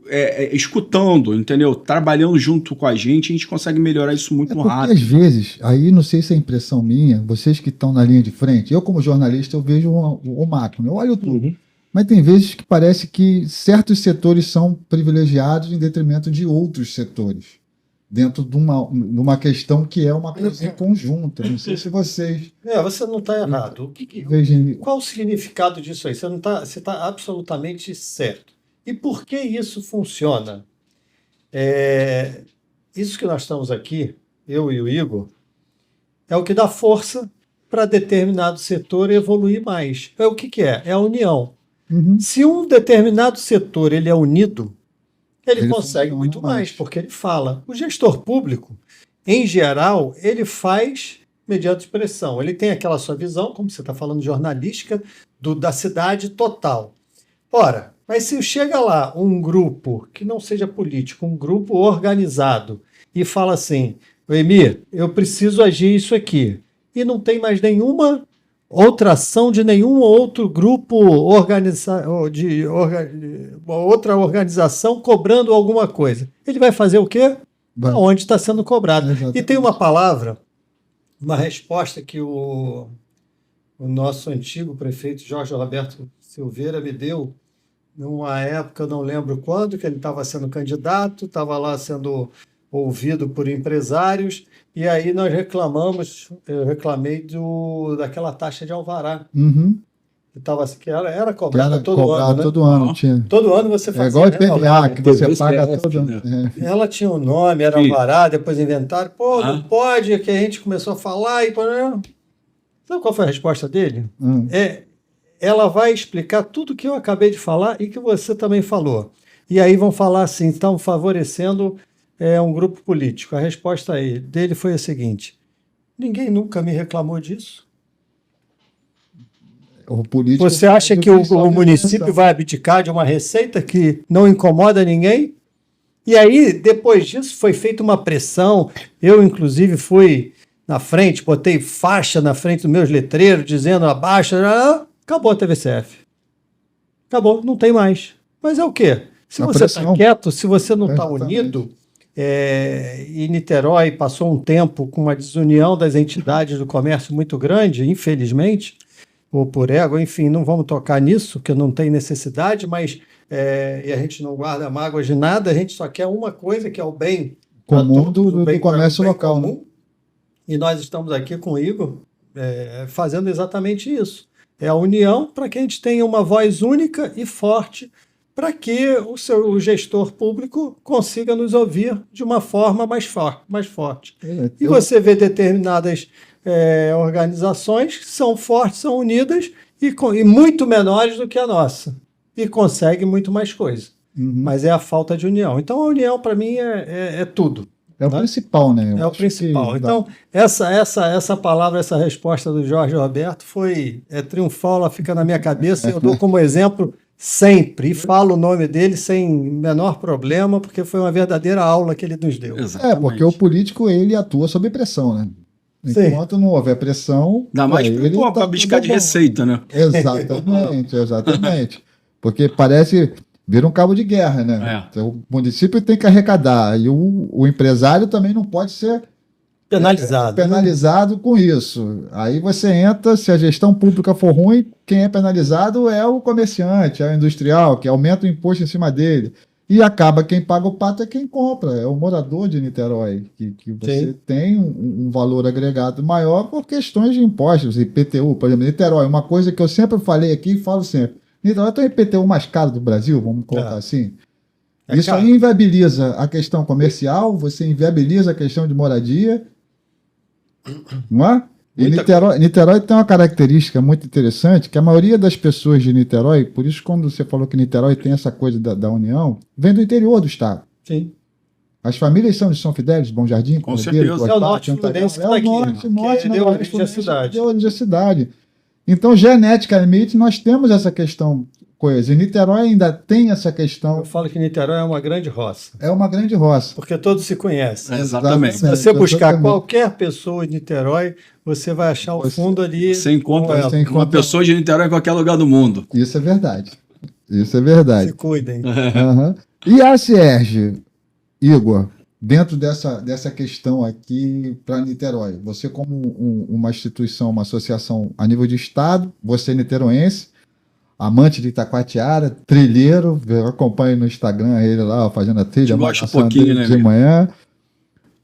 escutando, entendeu? Trabalhando junto com a gente consegue melhorar isso muito Porque rápido. às vezes, aí não sei se é impressão minha, vocês que estão na linha de frente, eu como jornalista eu vejo o macro, eu olho tudo. Mas tem vezes que parece que certos setores são privilegiados em detrimento de outros setores, dentro de uma questão que é uma coisa conjunta. Não sei se vocês Você não está errado. vejam. Qual o significado disso aí? Você tá absolutamente certo. E por que isso funciona? Isso que nós estamos aqui, eu e o Igor, é o que dá força para determinado setor evoluir mais. O que é? É a união. Uhum. Se um determinado setor ele é unido, ele consegue funciona muito mais, mais. porque ele fala. O gestor público, em geral, ele faz mediante pressão. Ele tem aquela sua visão, como você está falando, jornalística, da cidade total. Ora, mas se chega lá um grupo que não seja político, um grupo organizado, e fala assim, Emir, eu preciso agir isso aqui, e não tem mais nenhuma outra ação de nenhum outro grupo outra organização cobrando alguma coisa. Ele vai fazer o quê? Onde está sendo cobrado. Exatamente. E tem uma palavra, uma resposta que o nosso antigo prefeito Jorge Roberto Silveira me deu numa época, eu não lembro quando, que ele estava sendo candidato, estava lá sendo ouvido por empresários, e aí nós eu reclamei daquela taxa de alvará. Uhum. Que era cobrada todo ano, né? Todo ano tinha. Todo ano você fazia. É igual o IPVA, que você PVCF, paga todo né? ano. Ela tinha um nome, era Sim. alvará, depois inventaram. Pô, não pode, que a gente começou a falar e... Sabe qual foi a resposta dele? Ela vai explicar tudo que eu acabei de falar e que você também falou. E aí vão falar assim, estão favorecendo um grupo político. A resposta dele foi a seguinte, ninguém nunca me reclamou disso. O político Você acha que o município vai abdicar de uma receita que não incomoda ninguém? E aí, depois disso, foi feita uma pressão. Eu, inclusive, fui na frente, botei faixa na frente dos meus letreiros, dizendo abaixa. Acabou a TVCF. Acabou, não tem mais. Mas é o quê? Se você está quieto, se você não está unido, e Niterói passou um tempo com uma desunião das entidades do comércio muito grande, infelizmente, ou por ego, enfim, não vamos tocar nisso, que não tem necessidade, mas e a gente não guarda mágoas de nada, a gente só quer uma coisa, que é o bem comum do comércio local. Comum, né? E nós estamos aqui com o Igor fazendo exatamente isso. É a união para que a gente tenha uma voz única e forte, para que o gestor público consiga nos ouvir de uma forma mais forte. E você vê determinadas organizações que são fortes, são unidas e muito menores do que a nossa. E conseguem muito mais coisa. Uhum. Mas é a falta de união. Então, a união, para mim, é tudo. É o principal, né? É o principal. Então, essa palavra, essa resposta do Jorge Roberto é triunfal, ela fica na minha cabeça, eu dou como exemplo sempre, e falo o nome dele sem menor problema, porque foi uma verdadeira aula que ele nos deu. Exatamente. Porque o político, ele atua sob pressão, né? Enquanto não houver pressão... Ainda mais para buscar de receita, né? Exatamente. Porque parece... Vira um cabo de guerra, né? Então, o município tem que arrecadar e o empresário também não pode ser penalizado com isso. Aí você entra, se a gestão pública for ruim, quem é penalizado é o comerciante, é o industrial, que aumenta o imposto em cima dele. E acaba quem paga o pato é quem compra, é o morador de Niterói, que você tem um valor agregado maior por questões de impostos, IPTU, por exemplo, Niterói, uma coisa que eu sempre falei aqui e falo sempre, Niterói tem o IPTU mais caro do Brasil, vamos colocar assim. Isso aí inviabiliza a questão comercial, você inviabiliza a questão de moradia, não é? E Niterói tem uma característica muito interessante, que a maioria das pessoas de Niterói, por isso quando você falou que Niterói tem essa coisa da união, vem do interior do estado. Sim. As famílias são de São Fidélis, Bom Jardim, com certeza. É o norte fluminense que está aqui. Norte, deu origem à cidade. Deu origem à cidade. Então, geneticamente, nós temos essa questão coisa. E Niterói ainda tem essa questão. Eu falo que Niterói é uma grande roça. É uma grande roça. Porque todos se conhecem. Exatamente. Se você buscar qualquer pessoa de Niterói, você vai achar o fundo ali. Você encontra uma pessoa de Niterói em qualquer lugar do mundo. Isso é verdade. Isso é verdade. Se cuidem. Uhum. E a Sierge, Igor, dentro dessa questão aqui para Niterói, você como uma instituição, uma associação a nível de estado, você niteroense, amante de Itacoatiara, trilheiro, eu acompanho no Instagram ele lá fazendo a trilha, gosta um pouquinho, né, de manhã.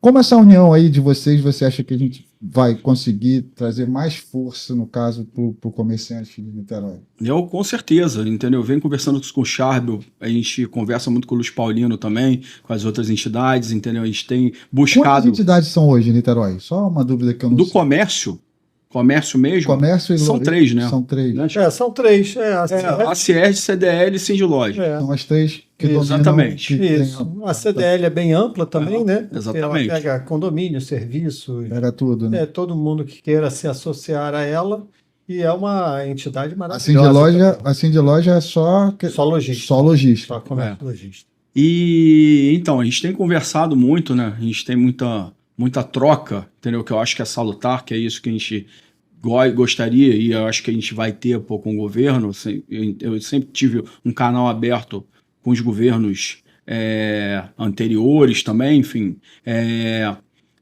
Como essa união aí de vocês, você acha que a gente vai conseguir trazer mais força, no caso, para o comerciante de Niterói? Eu, com certeza, entendeu? Eu venho conversando com o Charbel, a gente conversa muito com o Luiz Paulino também, com as outras entidades, entendeu? A gente tem buscado... Quantas entidades são hoje em Niterói? Só uma dúvida que eu não sei. Do comércio mesmo? Comércio e são três, né? São três. São três. A Sierge, CDL e Sindloja. São as três que dominam. Exatamente. Isso. A CDL é bem ampla também, né? Exatamente. Ela pega condomínio, serviços. Pega tudo, né? Todo mundo que queira se associar a ela. E é uma entidade maravilhosa. A Sindloja é só logística. Só logística. Só comércio logística. E então, a gente tem conversado muito, né? A gente tem muita troca, entendeu? Que eu acho que é salutar, que é isso que a gente gostaria e eu acho que a gente vai ter com o governo. Eu sempre tive um canal aberto com os governos anteriores também, enfim.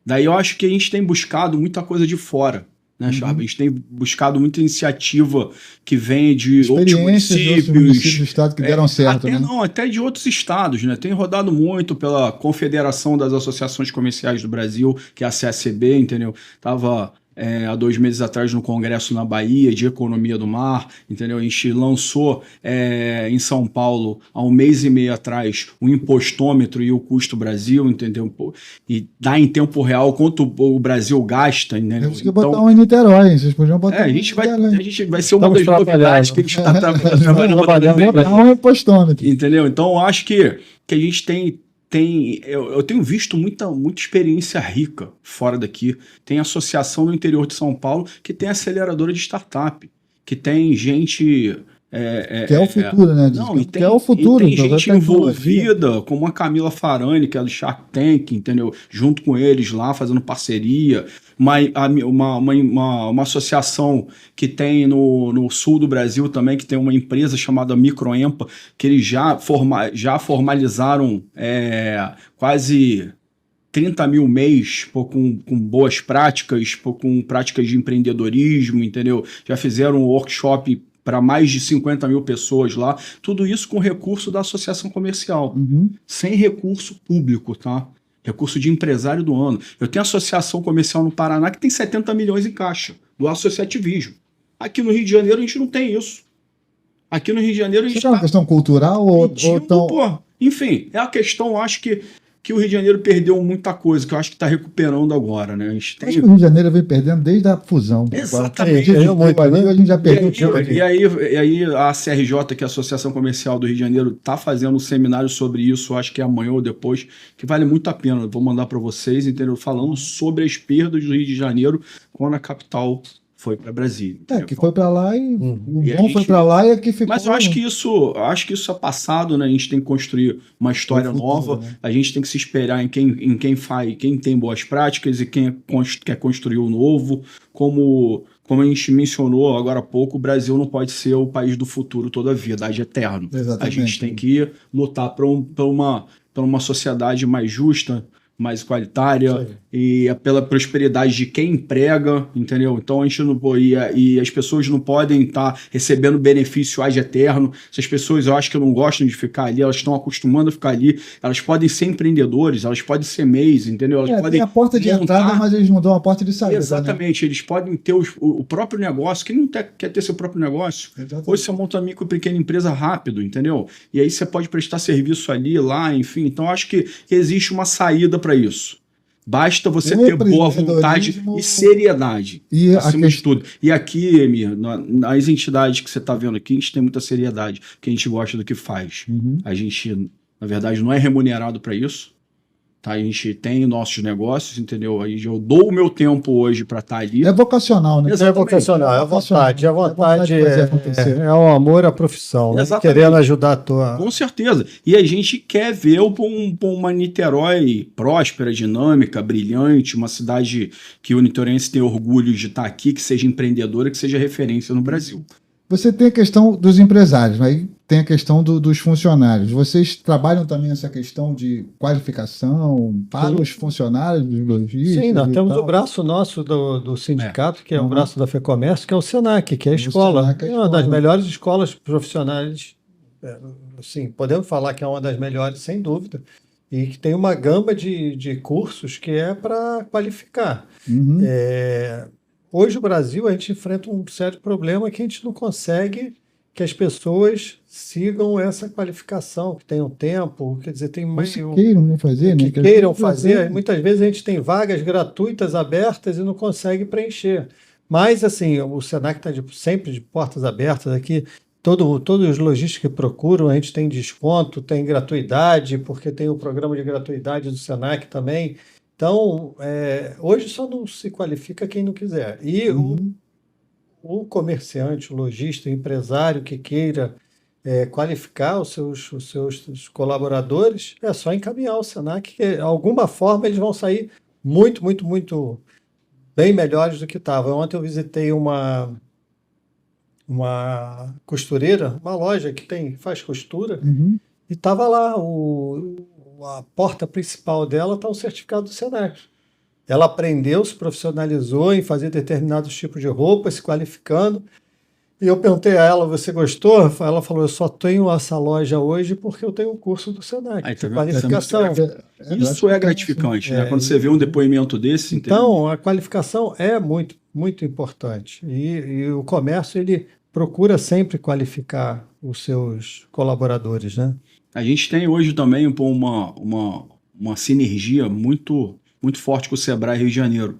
Daí eu acho que a gente tem buscado muita coisa de fora, né, Charbel? A gente tem buscado muita iniciativa que vem de outros municípios do estado que deram certo, até, né? Até de outros estados, né? Tem rodado muito pela Confederação das Associações Comerciais do Brasil, que é a CACB, entendeu? Tava há 2 meses atrás no Congresso na Bahia de Economia do Mar, entendeu? A gente lançou em São Paulo há 1 mês e meio atrás o impostômetro e o custo Brasil, entendeu? E dá em tempo real quanto o Brasil gasta, entendeu? Temos que botar um em Niterói, vocês podiam botar a gente vai ser uma das novidades que a gente está trabalhando. Um impostômetro. Entendeu? Então eu acho que a gente eu tenho visto muita experiência rica fora daqui. Tem associação no interior de São Paulo que tem aceleradora de startup, que tem gente... que é o futuro, né? Que é o futuro. E tem gente envolvida, como a Camila Farani, que é do Shark Tank, entendeu? Junto com eles lá, fazendo parceria. Uma associação que tem no sul do Brasil também, que tem uma empresa chamada Microempa, que eles já formalizaram quase 30 mil mês com boas práticas, com práticas de empreendedorismo, entendeu? Já fizeram um workshop para mais de 50 mil pessoas lá, tudo isso com recurso da associação comercial, sem recurso público, tá? Recurso de empresário do ano. Eu tenho associação comercial no Paraná que tem 70 milhões em caixa, do associativismo. Aqui no Rio de Janeiro a gente não tem isso. Aqui no Rio de Janeiro a gente é uma questão cultural ou enfim, é a questão, acho que o Rio de Janeiro perdeu muita coisa, que eu acho que está recuperando agora, né? Acho que o Rio de Janeiro vem perdendo desde a fusão. Exatamente. A gente já perdeu. E aí a CRJ, que é a Associação Comercial do Rio de Janeiro, está fazendo um seminário sobre isso, acho que é amanhã ou depois, que vale muito a pena. Vou mandar para vocês, entendeu? Falando sobre as perdas do Rio de Janeiro quando a capital foi para Brasília. Que foi para lá e o bom foi para lá e aqui ficou. Mas eu acho que isso é passado, né? A gente tem que construir uma história nova, né? A gente tem que se esperar em quem tem boas práticas e quem quer construir o novo. Como a gente mencionou agora há pouco, o Brasil não pode ser o país do futuro toda a vida, é eterno. Exatamente. A gente tem que lutar por uma sociedade mais justa, mais igualitária Isso aí. e é pela prosperidade de quem emprega, entendeu? Então a gente não e as pessoas não podem estar recebendo benefício ad eterno. Essas pessoas, eu acho que não gostam de ficar ali, elas estão acostumando a ficar ali. Elas podem ser empreendedores, elas podem ser MEIs, entendeu? Elas podem tem a porta de montar- entrada, mas eles não dão a porta de saída. Exatamente, eles podem ter o próprio negócio. Quem não quer ter seu próprio negócio? Né? Exatamente. Hoje você monta uma micro e pequena empresa rápido, entendeu? E aí você pode prestar serviço ali, lá, enfim. Então acho que existe uma saída para isso. Basta você ter boa vontade Empreendedorismo e seriedade, e acima de tudo. E aqui, Emir, nas entidades que você está vendo aqui, a gente tem muita seriedade, porque a gente gosta do que faz. Uhum. A gente, na verdade, não é remunerado para isso. Tá? A gente tem nossos negócios, entendeu? Aí eu dou o meu tempo hoje para estar ali. É vocacional, né? É vocacional, é a vontade. A vontade de fazer acontecer. é o amor à profissão, né? Exatamente. Querendo ajudar a tua. Com certeza. E a gente quer ver uma Niterói próspera, dinâmica, brilhante, uma cidade que o niteroense tem orgulho de estar aqui, que seja empreendedora, que seja referência no Brasil. Você tem a questão dos empresários, aí tem a questão dos funcionários. Vocês trabalham também essa questão de qualificação para os funcionários dos lojistas? Sim, nós e temos tal? o braço nosso do sindicato, que é o Uhum. braço da FEComércio, que é o SENAC, que é a O escola. SENAC é a É uma das escola. melhores escolas profissionais. Sim, podemos falar que é uma das melhores, sem dúvida. E que tem uma gama de cursos que é para qualificar. Uhum. Hoje o Brasil, a gente enfrenta um sério problema que a gente não consegue que as pessoas sigam essa qualificação, que tenham tempo, quer dizer, tem Mas que queiram, né, fazer, né? que queiram fazer. Muitas vezes a gente tem vagas gratuitas abertas e não consegue preencher. Mas, assim, o Senac está sempre de portas abertas aqui. Todos os lojistas que procuram, a gente tem desconto, tem gratuidade, porque tem o programa de gratuidade do Senac também. Então, hoje só não se qualifica quem não quiser. E Uhum. o comerciante, o lojista, o empresário que queira qualificar os seus colaboradores, é só encaminhar o Senac, que de alguma forma eles vão sair muito, muito, muito bem melhores do que estavam. Ontem eu visitei uma costureira, uma loja que faz costura, Uhum. e estava lá, a porta principal dela está um certificado do Senac. Ela aprendeu, se profissionalizou em fazer determinados tipos de roupa, se qualificando. E eu perguntei a ela, você gostou? Ela falou, eu só tenho essa loja hoje porque eu tenho um curso do Senac, Aí, tá de vendo? qualificação. Isso é gratificante, né? Quando você vê um depoimento desse, entendeu? Então, a qualificação é muito, muito importante. E o comércio, ele procura sempre qualificar os seus colaboradores, né? A gente tem hoje também uma sinergia muito, muito forte com o Sebrae Rio de Janeiro.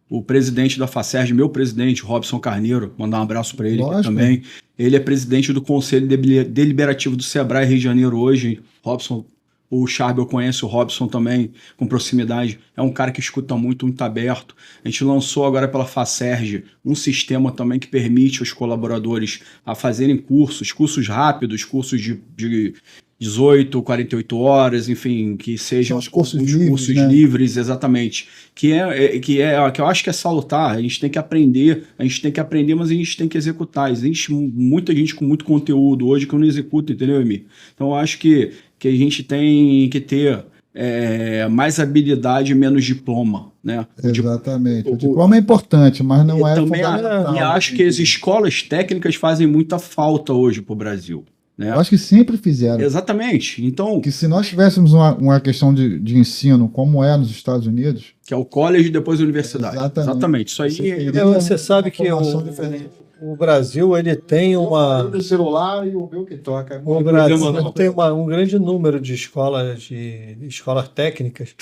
O presidente da FACERJ, meu presidente, Robson Carneiro, mandar um abraço para ele aqui Lógico. também. Ele é presidente do Conselho Deliberativo do Sebrae Rio de Janeiro hoje. Robson, o Charbel conhece o Robson também com proximidade. É um cara que escuta muito, muito aberto. A gente lançou agora pela FACERJ um sistema também que permite aos colaboradores a fazerem cursos rápidos, cursos de 18, 48 horas, enfim, que sejam Os cursos alguns livres, cursos né? livres, exatamente. Que eu acho que é salutar. A gente tem que aprender, mas a gente tem que executar. Existe muita gente com muito conteúdo hoje que não executa, entendeu, Emir? Então eu acho que a gente tem que ter mais habilidade e menos diploma, né? Exatamente. O diploma é importante, mas não é também fundamental. e acho que as escolas técnicas fazem muita falta hoje para o Brasil. Né? Eu acho que sempre fizeram. Exatamente. Então, Que se nós tivéssemos uma questão de ensino como é nos Estados Unidos, que é o college e depois a universidade. Exatamente. Isso aí. Você sabe que o Brasil ele tem uma. O celular e o meu que toca. O Brasil tem um grande número de escolas técnicas.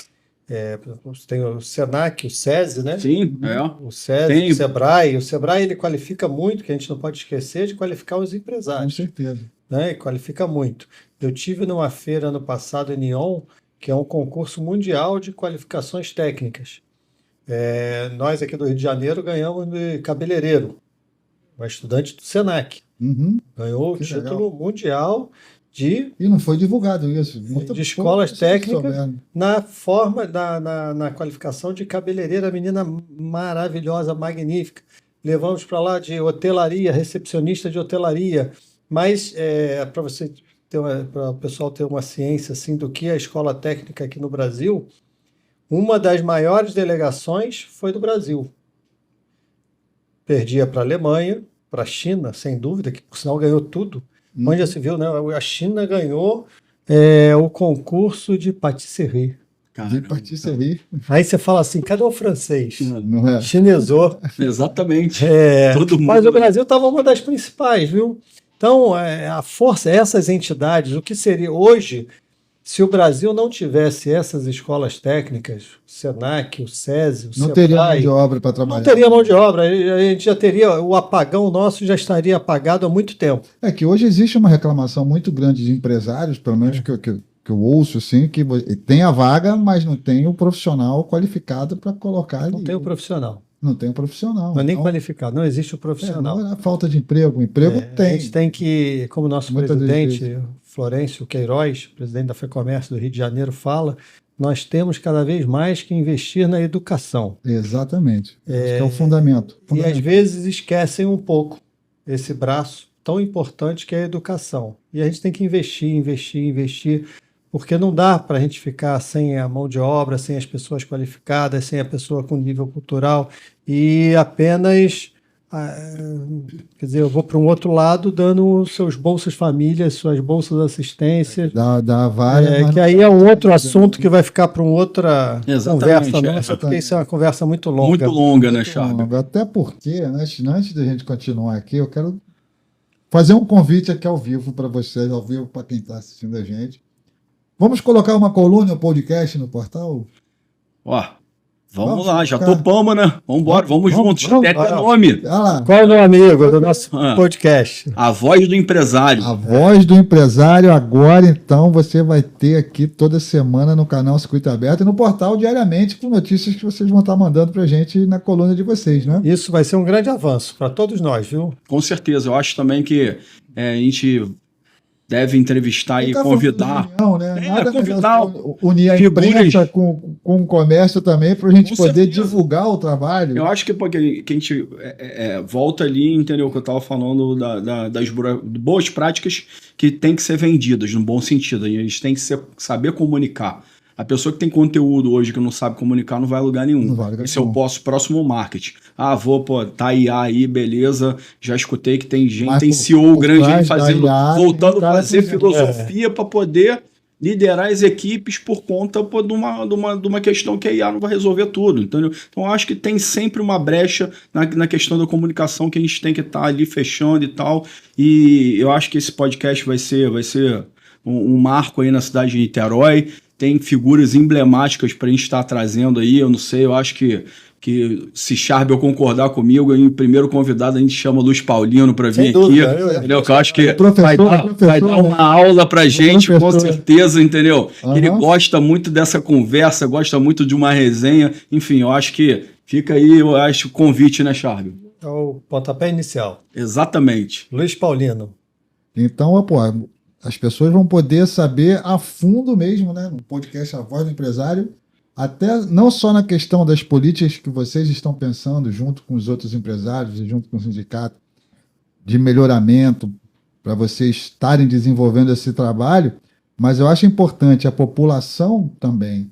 Você tem o Senac, o SESI, né? Sim, O SESI, o Sebrae. O Sebrae ele qualifica muito, que a gente não pode esquecer de qualificar os Com empresários. certeza. Né? E qualifica muito. Eu tive numa feira ano passado em Nyon, que é um concurso mundial de qualificações técnicas. Nós aqui do Rio de Janeiro ganhamos de cabeleireiro, uma estudante do Senac. Uhum. Ganhou o Que título mundial de E não foi divulgado isso. de escolas técnicas na qualificação de cabeleireira, menina maravilhosa, magnífica. Levamos para lá de hotelaria, recepcionista de hotelaria. Mas para o pessoal ter uma ciência assim do que é a escola técnica aqui no Brasil, uma das maiores delegações foi do Brasil. Perdia para a Alemanha, para a China, sem dúvida, que por sinal ganhou tudo. Onde já se viu, né? A China ganhou o concurso de patisserie. De patisserie. Aí você fala assim, cadê o francês? Não é? Chinesou. Exatamente. Todo mundo. Mas o Brasil estava uma das principais, viu? Então, a força, essas entidades, o que seria hoje, se o Brasil não tivesse essas escolas técnicas, o SENAC, o SESI, o Não SEBRAE, teria mão de obra para trabalhar. não teria mão de obra, a gente já teria, o apagão nosso já estaria apagado há muito tempo. É que hoje existe uma reclamação muito grande de empresários, pelo menos que eu ouço, assim, que tem a vaga, mas não tem o profissional qualificado para colocar ali. Não tem o profissional. Não tem o profissional. Não é nem Então, qualificado, não existe o profissional. não é falta de emprego. Emprego A tem. gente tem que, como o nosso Muitas presidente, Florencio Queiroz, presidente da FEComércio do Rio de Janeiro, fala, nós temos cada vez mais que investir na educação. Exatamente. Acho que é o fundamento. E às vezes esquecem um pouco esse braço tão importante que é a educação. E a gente tem que investir, porque não dá para a gente ficar sem a mão de obra, sem as pessoas qualificadas, sem a pessoa com nível cultural e apenas, quer dizer, eu vou para um outro lado dando seus bolsas famílias, suas bolsas assistência, Da vaga. que aí é um outro assunto que vai ficar para uma outra Exatamente, conversa nossa, porque isso é uma conversa muito longa. Muito longa, né, Charles? Até porque, antes da gente continuar aqui, eu quero fazer um convite aqui ao vivo para vocês, ao vivo para quem está assistindo a gente. Vamos colocar uma coluna, um podcast no portal? Ó, vamos lá, já cara. topamos, né? Vamos juntos. vamos. Até nome. Olha lá. Qual é o meu amigo do nosso podcast? A voz do empresário. A voz do empresário agora, então, você vai ter aqui toda semana no canal Circuito Aberto e no portal diariamente com notícias que vocês vão estar mandando pra gente na coluna de vocês, né? Isso vai ser um grande avanço para todos nós, viu? Com certeza. Eu acho também que a gente deve entrevistar e Tá convidar. falando de união, né? Nada convidar melhor que unir a figuras. imprensa com o comércio também para a gente Com poder certeza. divulgar o trabalho. Eu acho que porque que a gente volta ali, entendeu? Que eu estava falando das boas práticas que tem que ser vendidas, no bom sentido. E eles têm que saber comunicar. A pessoa que tem conteúdo hoje que não sabe comunicar não vai a lugar nenhum. Não vai a lugar Esse é nenhum. o próximo marketing. Tá IA aí, beleza. Já escutei que tem gente, Mas tem por CEO grande aí trás da fazendo, IA, voltando tem a cara fazer fazendo. filosofia para poder liderar as equipes por conta de uma questão que a IA não vai resolver tudo, entendeu? Então eu acho que tem sempre uma brecha na questão da comunicação que a gente tem que estar ali fechando e tal. E eu acho que esse podcast vai ser um marco aí na cidade de Niterói. Tem figuras emblemáticas para a gente estar trazendo aí. Eu não sei, eu acho que se Charbel concordar comigo, aí o primeiro convidado a gente chama Luiz Paulino para vir Sem dúvida, aqui. Entendeu? Que eu acho que Professor, vai dar uma aula para gente, com professor. certeza, entendeu? Aham. Ele gosta muito dessa conversa, gosta muito de uma resenha. Enfim, eu acho que fica aí, eu acho, o convite, né, Charbel? É o pontapé inicial. Exatamente. Luiz Paulino. Então, as pessoas vão poder saber a fundo mesmo, né, no podcast A Voz do Empresário, até não só na questão das políticas que vocês estão pensando junto com os outros empresários e junto com o sindicato, de melhoramento, para vocês estarem desenvolvendo esse trabalho, mas eu acho importante a população também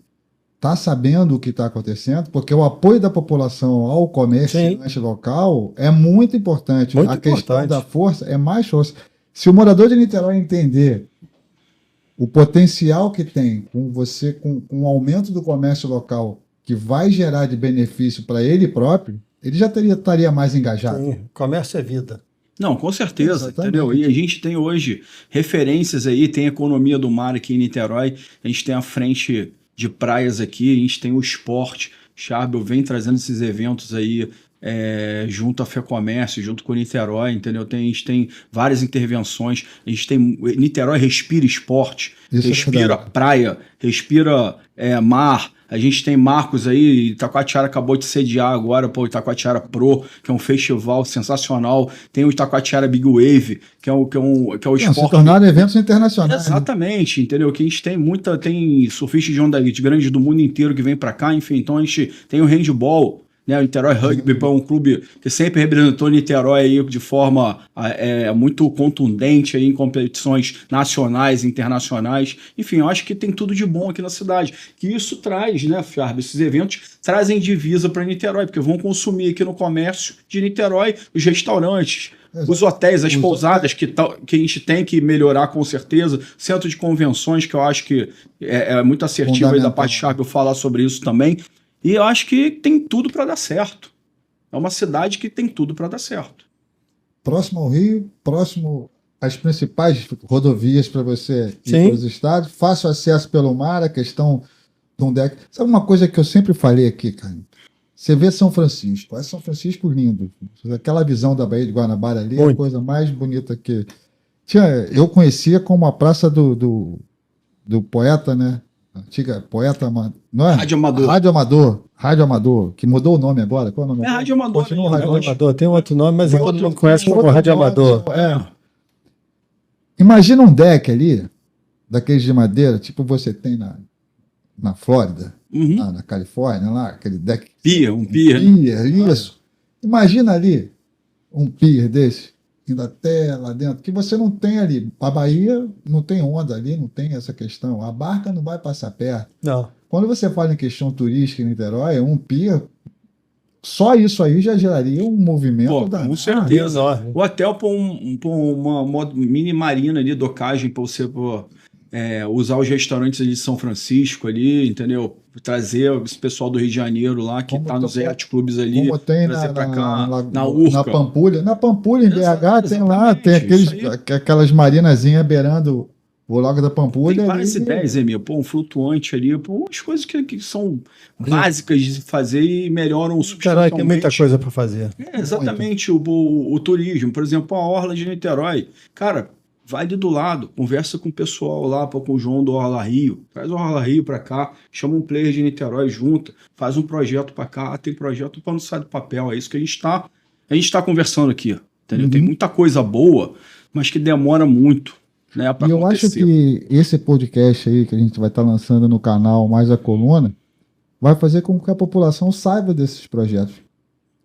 estar sabendo o que está acontecendo, porque o apoio da população ao comércio Sim. local é muito importante. Muito a questão importante. da força é mais força. Se o morador de Niterói entender o potencial que tem com você, com o aumento do comércio local, que vai gerar de benefício para ele próprio, ele já estaria mais engajado. Sim, comércio é vida. Não, com certeza, Exatamente. entendeu? E a gente tem hoje referências aí, tem a economia do mar aqui em Niterói, a gente tem a frente de praias aqui, a gente tem o esporte. Charbel vem trazendo esses eventos aí junto à FEComércio, junto com o Niterói, entendeu? A gente tem várias intervenções, a gente tem Niterói respira esporte, Isso é respira verdade. praia, respira mar. A gente tem marcos aí, Itacoatiara acabou de sediar agora, o Itacoatiara Pro, que é um festival sensacional. Tem o Itacoatiara Big Wave, que é o Não, se esporte. tornaram eventos internacionais. Exatamente, entendeu? Que a gente tem surfistas de onda grande do mundo inteiro que vem para cá, enfim. Então a gente tem o handball, né? O Niterói Rugby é um clube que sempre representou Niterói aí de forma muito contundente aí em competições nacionais, internacionais. Enfim, eu acho que tem tudo de bom aqui na cidade. Que isso traz, né, Fiarba? Esses eventos trazem divisa para Niterói, porque vão consumir aqui no comércio de Niterói os restaurantes, os hotéis, as pousadas que a gente tem que melhorar com certeza, centro de convenções, que eu acho que é muito assertivo aí da parte de Sharp eu falar sobre isso também. E eu acho que tem tudo para dar certo. É uma cidade que tem tudo para dar certo. Próximo ao Rio, próximo às principais rodovias para você ir Sim. para os estados, fácil acesso pelo mar, a questão de um deck. Sabe uma coisa que eu sempre falei aqui, cara? Você vê São Francisco, é São Francisco lindo. Aquela visão da Baía de Guanabara ali é a coisa mais bonita que... Eu conhecia como a praça do poeta, né? Antiga poeta, não é? Rádio Amador. Rádio Amador, que mudou o nome agora. Qual é o nome? É Rádio Amador. Continua Rádio Amador, tem outro nome, mas todo mundo conhece como outro Rádio nome, Amador. Imagina um deck ali, daqueles de madeira, tipo você tem na Flórida, lá na Califórnia, lá, aquele deck. Um pier. Isso. Imagina ali um pier desse, indo até lá dentro, que você não tem ali. A Bahia não tem onda ali, não tem essa questão. A barca não vai passar perto. Não. Quando você fala em questão turística em Niterói, um pier, só isso aí já geraria um movimento Com certeza. enorme. Ou até uma mini marina ali, docagem, para você usar os restaurantes ali de São Francisco ali, entendeu? Trazer esse pessoal do Rio de Janeiro lá, que está nos yacht clubes ali, como tem trazer para cá, na Urca. Na Pampulha, em BH, tem lá, tem aquelas marinazinhas beirando o Lago da Pampulha. Tem várias ideias, Emil. Um flutuante ali, umas coisas que são básicas de fazer e melhoram o Niterói tem muita coisa para fazer. Exatamente, o turismo. Por exemplo, a Orla de Niterói. Cara, vai ali do lado, conversa com o pessoal lá, com o João do Orla Rio, traz o Orla Rio para cá, chama um player de Niterói junto, faz um projeto para cá, tem projeto para não sair do papel, é isso que a gente está conversando aqui, entendeu? Tem muita coisa boa, mas que demora muito, né, para acontecer. Eu acho que esse podcast aí que a gente vai estar lançando no canal, mais a coluna, vai fazer com que a população saiba desses projetos.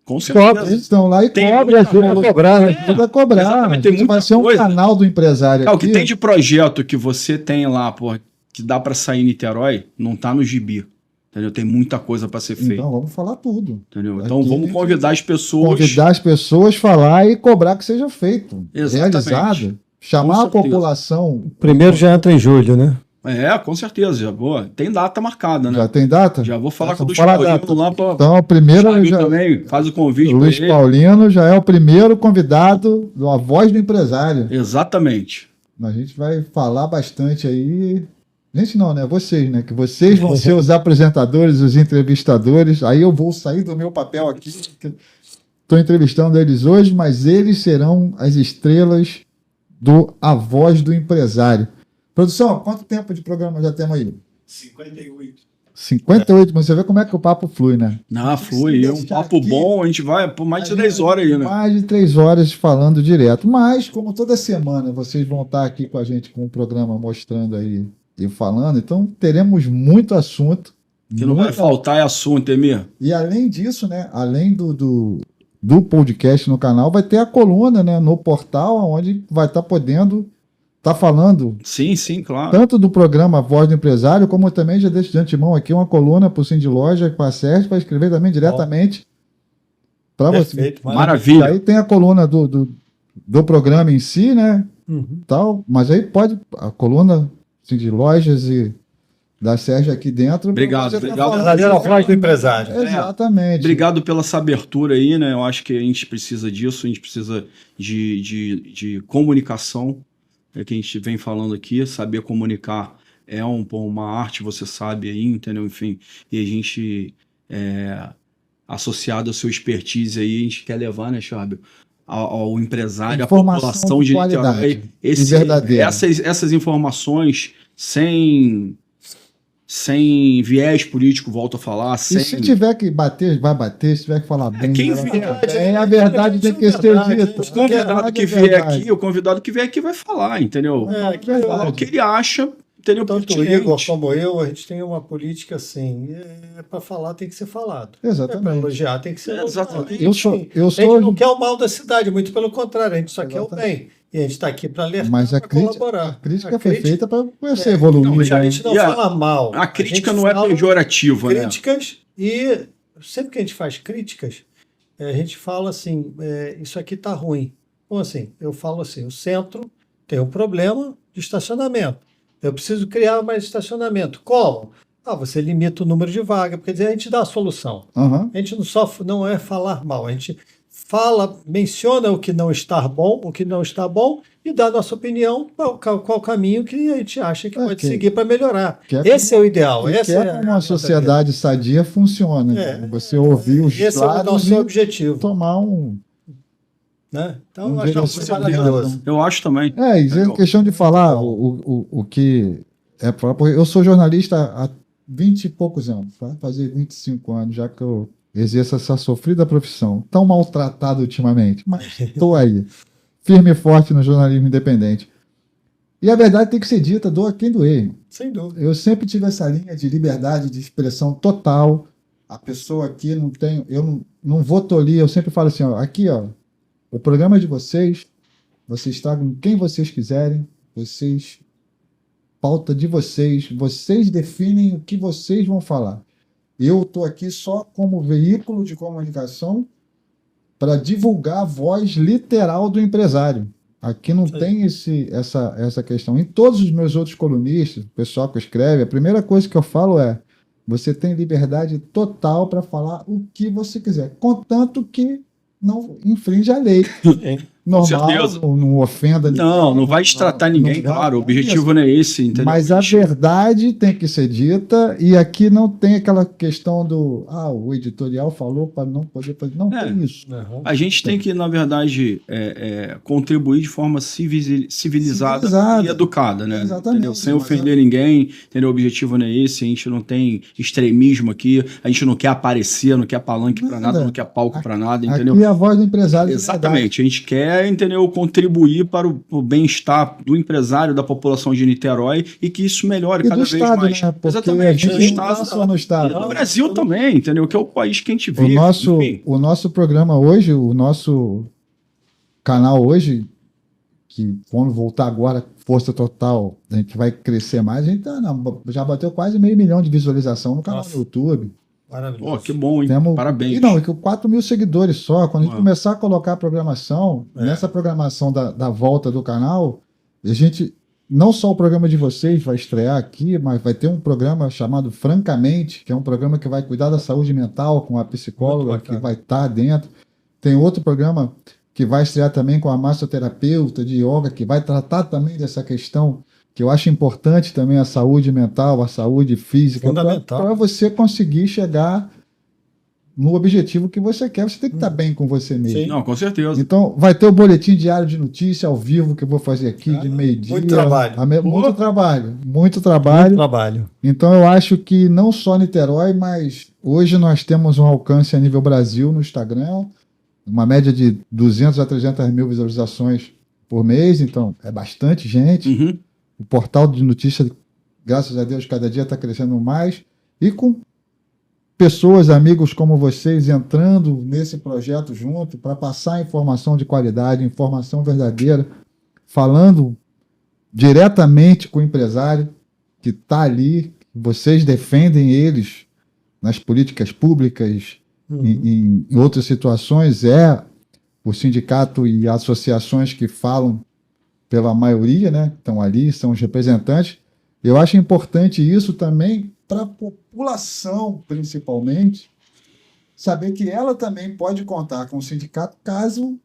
Com certeza. Eles estão lá e cobram, ajuda a cobrar, né? Ajuda a cobrar. Tem vai ser um canal do empresário aqui. O que tem de projeto que você tem lá, que dá para sair em Niterói, não tá no gibi. Entendeu? Tem muita coisa para ser feita. Então vamos falar tudo. Entendeu? Então vamos convidar as pessoas. Convidar as pessoas, falar e cobrar que seja feito. Exatamente. Realizado. Chamar a população. Primeiro já entra em julho, né? Com certeza, já vou. Tem data marcada, né? Já tem data? Já vou falar com o Luiz Paulino lá para. Então, o primeiro já também faz o convite. O Luiz Paulino já é o primeiro convidado do A Voz do Empresário. Exatamente. A gente vai falar bastante aí. Gente, não, né? Vocês, né? Que vocês vão ser os apresentadores, os entrevistadores. Aí eu vou sair do meu papel aqui. Estou entrevistando eles hoje, mas eles serão as estrelas do A Voz do Empresário. Produção, quanto tempo de programa já temos aí? 58. 58, mas você vê como é que o papo flui, né? Flui. É um papo bom, a gente vai por mais de 10 horas aí, né? Mais de 3 horas falando direto. Mas, como toda semana vocês vão estar aqui com a gente com um programa mostrando aí e falando, então teremos muito assunto. Que não vai faltar assunto, Emir. E além disso, né? Além do podcast no canal, vai ter a coluna, né? No portal, onde vai estar podendo tá falando. Sim, claro. Tanto do programa Voz do Empresário, como também já deixo de antemão aqui uma coluna para o Sim de Loja, com a Sérgio, para escrever também diretamente para você. Maravilha. Aí tem a coluna do programa em si, né? Tal, mas aí pode a coluna Sim de Lojas e da Sérgio aqui dentro. Obrigado. Verdadeira voz do empresário. Exatamente. Obrigado pela essa abertura aí, né? Eu acho que a gente precisa disso, a gente precisa de comunicação. É que a gente vem falando aqui, saber comunicar é uma arte, você sabe aí, entendeu? Enfim, e a gente, associado ao seu expertise aí, a gente quer levar, né, Chárbio, ao empresário, à população de Niterói, essas informações sem viés político, volto a falar. E se tiver que bater, vai bater. Se tiver que falar bem, quem vier, a verdade tem que ser dita. O convidado que vier aqui vai falar, entendeu? Vai falar o que ele acha entendeu? Tanto o Pertinente. Igor como eu, a gente tem uma política assim, para falar tem que ser falado. Para Exatamente. elogiar tem que ser elogiado. Exatamente. Eu sou, A gente não quer o mal da cidade, muito pelo contrário, a gente só quer o bem. E a gente está aqui para alertar, mas a para crítica, colaborar. a crítica foi feita para você evoluir. Não, A né? gente não E a- fala mal. A crítica gente não é fala pejorativa, né? críticas e sempre que a gente faz críticas, a gente fala assim, isso aqui está ruim. Então, assim, eu falo assim, o centro tem um problema de estacionamento. Eu preciso criar mais estacionamento. Como? Você limita o número de vagas, porque a gente dá a solução. Aham. A gente não é falar mal, a gente fala, menciona o que não está bom, e dá a nossa opinião, qual caminho que a gente acha que pode Ok. seguir para melhorar. Que é Esse é o ideal. E Essa que é é como a uma sociedade sadia funciona. É. Você ouvir os Esse é o lados nosso e objetivo. tomar um... Né? Então, Um eu acho que é direcionamento. maravilhoso. Eu acho também. Isso é questão de falar o que é falar, porque eu sou jornalista há 20 e poucos anos, vai fazer 25 anos, já que eu exerço essa sofrida profissão, tão maltratado ultimamente, mas estou aí, firme e forte no jornalismo independente. E a verdade tem que ser dita, doa quem doer. Sem dúvida. Eu sempre tive essa linha de liberdade de expressão total. A pessoa aqui não tem, eu não vou tolir, eu sempre falo assim, ó, aqui, ó, o programa é de vocês tragam quem vocês quiserem, pauta de vocês definem o que vocês vão falar. Eu estou aqui só como veículo de comunicação para divulgar a voz literal do empresário. Aqui não tem essa questão. Em todos os meus outros colunistas, o pessoal que escreve, a primeira coisa que eu falo é: você tem liberdade total para falar o que você quiser, contanto que não infringe a lei. Normal, certeza. não ofenda ninguém. Não vai destratar ninguém, claro. O objetivo não é esse, entendeu? Mas a verdade tem que ser dita, e aqui não tem aquela questão do o editorial falou para não poder fazer. Não tem isso. A gente tem que, na verdade, contribuir de forma civilizada e educada, né? Exatamente. Entendeu? Sem ofender ninguém, entendeu? O objetivo não é esse, a gente não tem extremismo aqui, a gente não quer aparecer, não quer palanque para nada, não quer palco para nada, entendeu? Aqui é a voz do empresário. Exatamente, a gente quer, entendeu, contribuir para o bem-estar do empresário, da população de Niterói, e que isso melhore E cada do vez estado, mais. né? Porque Exatamente, a do gente não estado. está só no estado. E no Brasil também, entendeu? Que é o país que a gente O vive. enfim. nosso programa hoje, o nosso canal hoje, que quando voltar agora, força total, a gente vai crescer mais, a gente já bateu quase 500 mil de visualização no canal Nossa. do YouTube. Maravilhoso. Pô, que bom, hein? Temos, Parabéns. E não, 4 mil seguidores só. Quando a gente Uau. começar a colocar a programação, nessa programação da volta do canal, a gente, não só o programa de vocês vai estrear aqui, mas vai ter um programa chamado Francamente, que é um programa que vai cuidar da saúde mental com a psicóloga que vai estar dentro. Tem outro programa que vai estrear também com a massoterapeuta de yoga, que vai tratar também dessa questão, que eu acho importante também, a saúde mental, a saúde física, para você conseguir chegar no objetivo que você quer. Você tem que estar bem com você mesmo. Sim. Não, com certeza. Então, vai ter o boletim diário de notícia ao vivo que eu vou fazer aqui de meio-dia. Muito trabalho. Muito trabalho. Muito trabalho. Então, eu acho que não só Niterói, mas hoje nós temos um alcance a nível Brasil no Instagram, uma média de 200 a 300 mil visualizações por mês. Então, é bastante gente. Uhum. O portal de notícias, graças a Deus, cada dia está crescendo mais. E com pessoas, amigos como vocês, entrando nesse projeto junto para passar informação de qualidade, informação verdadeira, falando diretamente com o empresário que está ali, vocês defendem eles nas políticas públicas, em outras situações, o sindicato e associações que falam pela maioria, né? Estão ali, são os representantes. Eu acho importante isso também para a população, principalmente, saber que ela também pode contar com o sindicato caso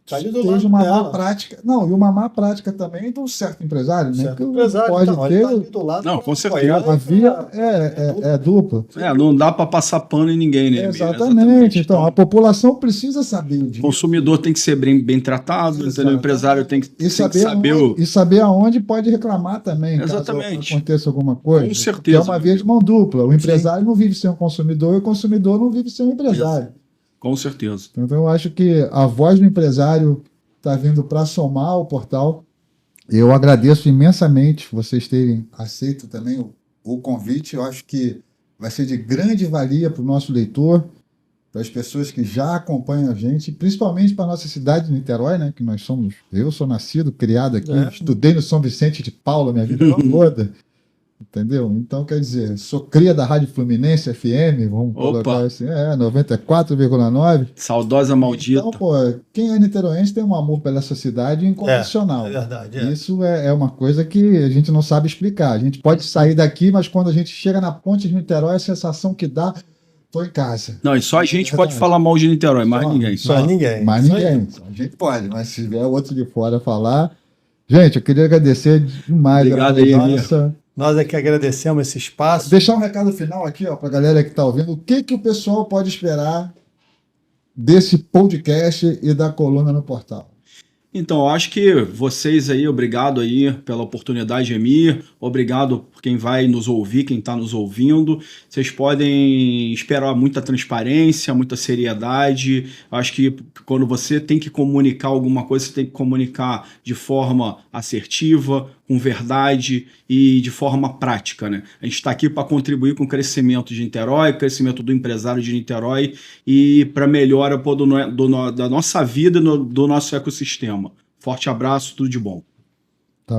seja uma má prática. Não, e uma má prática também de um certo empresário, né? Certo Que empresário, pode então, ter. ele tá ali do lado, Não, com certeza. A via é dupla. Não dá para passar pano em ninguém, né? Exatamente. Então, a população precisa saber O disso. consumidor tem que ser bem tratado, entendeu? O empresário tem que saber aonde pode reclamar também, Exatamente. caso aconteça alguma coisa. Com certeza. É uma via de mão dupla. O empresário não vive sem o consumidor e o consumidor não vive sem o empresário. Com certeza. Então, eu acho que a voz do empresário está vindo para somar o portal. Eu agradeço imensamente vocês terem aceito também o convite. Eu acho que vai ser de grande valia para o nosso leitor, para as pessoas que já acompanham a gente, principalmente para a nossa cidade de Niterói, né? Que nós somos. Eu sou nascido, criado aqui, estudei no São Vicente de Paula, minha vida toda. Entendeu? Então, quer dizer, sou cria da Rádio Fluminense FM, vamos colocar assim, 94,9. Saudosa maldita. Então, pô, quem é niteroense tem um amor pela essa cidade incondicional. É verdade. Isso é uma coisa que a gente não sabe explicar. A gente pode sair daqui, mas quando a gente chega na ponte de Niterói, a sensação que dá, tô em casa. Não, e só a gente pode falar mal de Niterói, mais ninguém. Só ninguém. Mais ninguém. A gente pode, mas se tiver outro de fora falar... Gente, eu queria agradecer demais. Obrigado aí, Emir. Nós é que agradecemos esse espaço. Deixar um recado final aqui, ó, para a galera que está ouvindo. O que o pessoal pode esperar desse podcast e da coluna no portal? Então, eu acho que vocês aí, obrigado aí pela oportunidade, Emir. Obrigado por quem vai nos ouvir, quem está nos ouvindo. Vocês podem esperar muita transparência, muita seriedade. Eu acho que quando você tem que comunicar alguma coisa, você tem que comunicar de forma assertiva, com verdade e de forma prática, né? A gente está aqui para contribuir com o crescimento de Niterói, crescimento do empresário de Niterói e para melhora da nossa vida e do nosso ecossistema. Forte abraço, tudo de bom. Tá,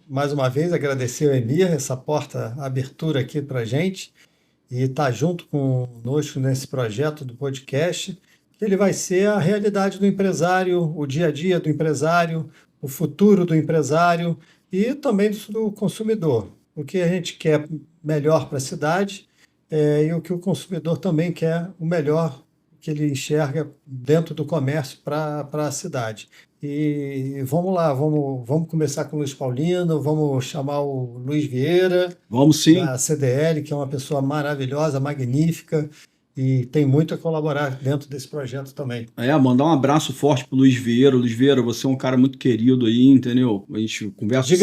mais uma vez agradecer ao Emir, essa porta, a abertura aqui para a gente e estar junto conosco nesse projeto do podcast. Ele vai ser a realidade do empresário, o dia a dia do empresário, o futuro do empresário e também do consumidor. O que a gente quer melhor para a cidade e o que o consumidor também quer, o melhor que ele enxerga dentro do comércio para a cidade. E vamos lá, vamos começar com o Luiz Paulino, vamos chamar o Luiz Vieira, vamos sim, da CDL, que é uma pessoa maravilhosa, magnífica, e tem muito a colaborar dentro desse projeto também. Mandar um abraço forte pro Luiz Vieira. Luiz Vieira, você é um cara muito querido aí, entendeu? A gente conversa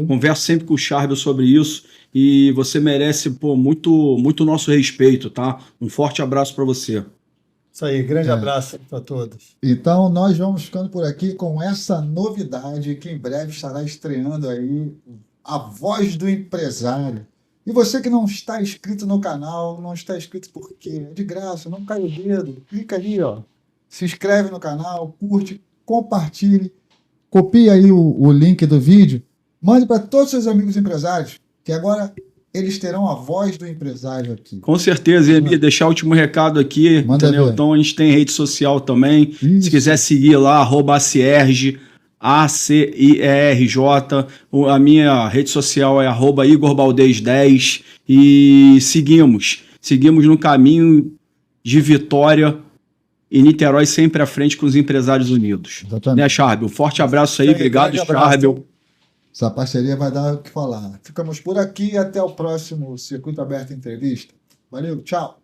conversa sempre com o Charbel sobre isso e você merece muito nosso respeito, tá? Um forte abraço para você. Isso aí, grande abraço para todos. Então, nós vamos ficando por aqui com essa novidade que em breve estará estreando aí, a Voz do Empresário. E você que não está inscrito no canal, não está inscrito por quê? É de graça, não cai o dedo. Clica ali, ó. Se inscreve no canal, curte, compartilhe, copia aí o link do vídeo, mande para todos os seus amigos empresários, que agora eles terão a voz do empresário aqui. Com certeza, Emir, deixar o último recado aqui, entendeu? Então a gente tem rede social também. Isso. Se quiser seguir lá, @acierj, ACIERJ, a minha rede social é @IgorBaldez10 e seguimos no caminho de vitória e Niterói sempre à frente com os empresários unidos. Exatamente. Né, Charbel? Um forte abraço aí, obrigado, Charbel. Essa parceria vai dar o que falar. Ficamos por aqui e até o próximo Circuito Aberto Entrevista. Valeu, tchau!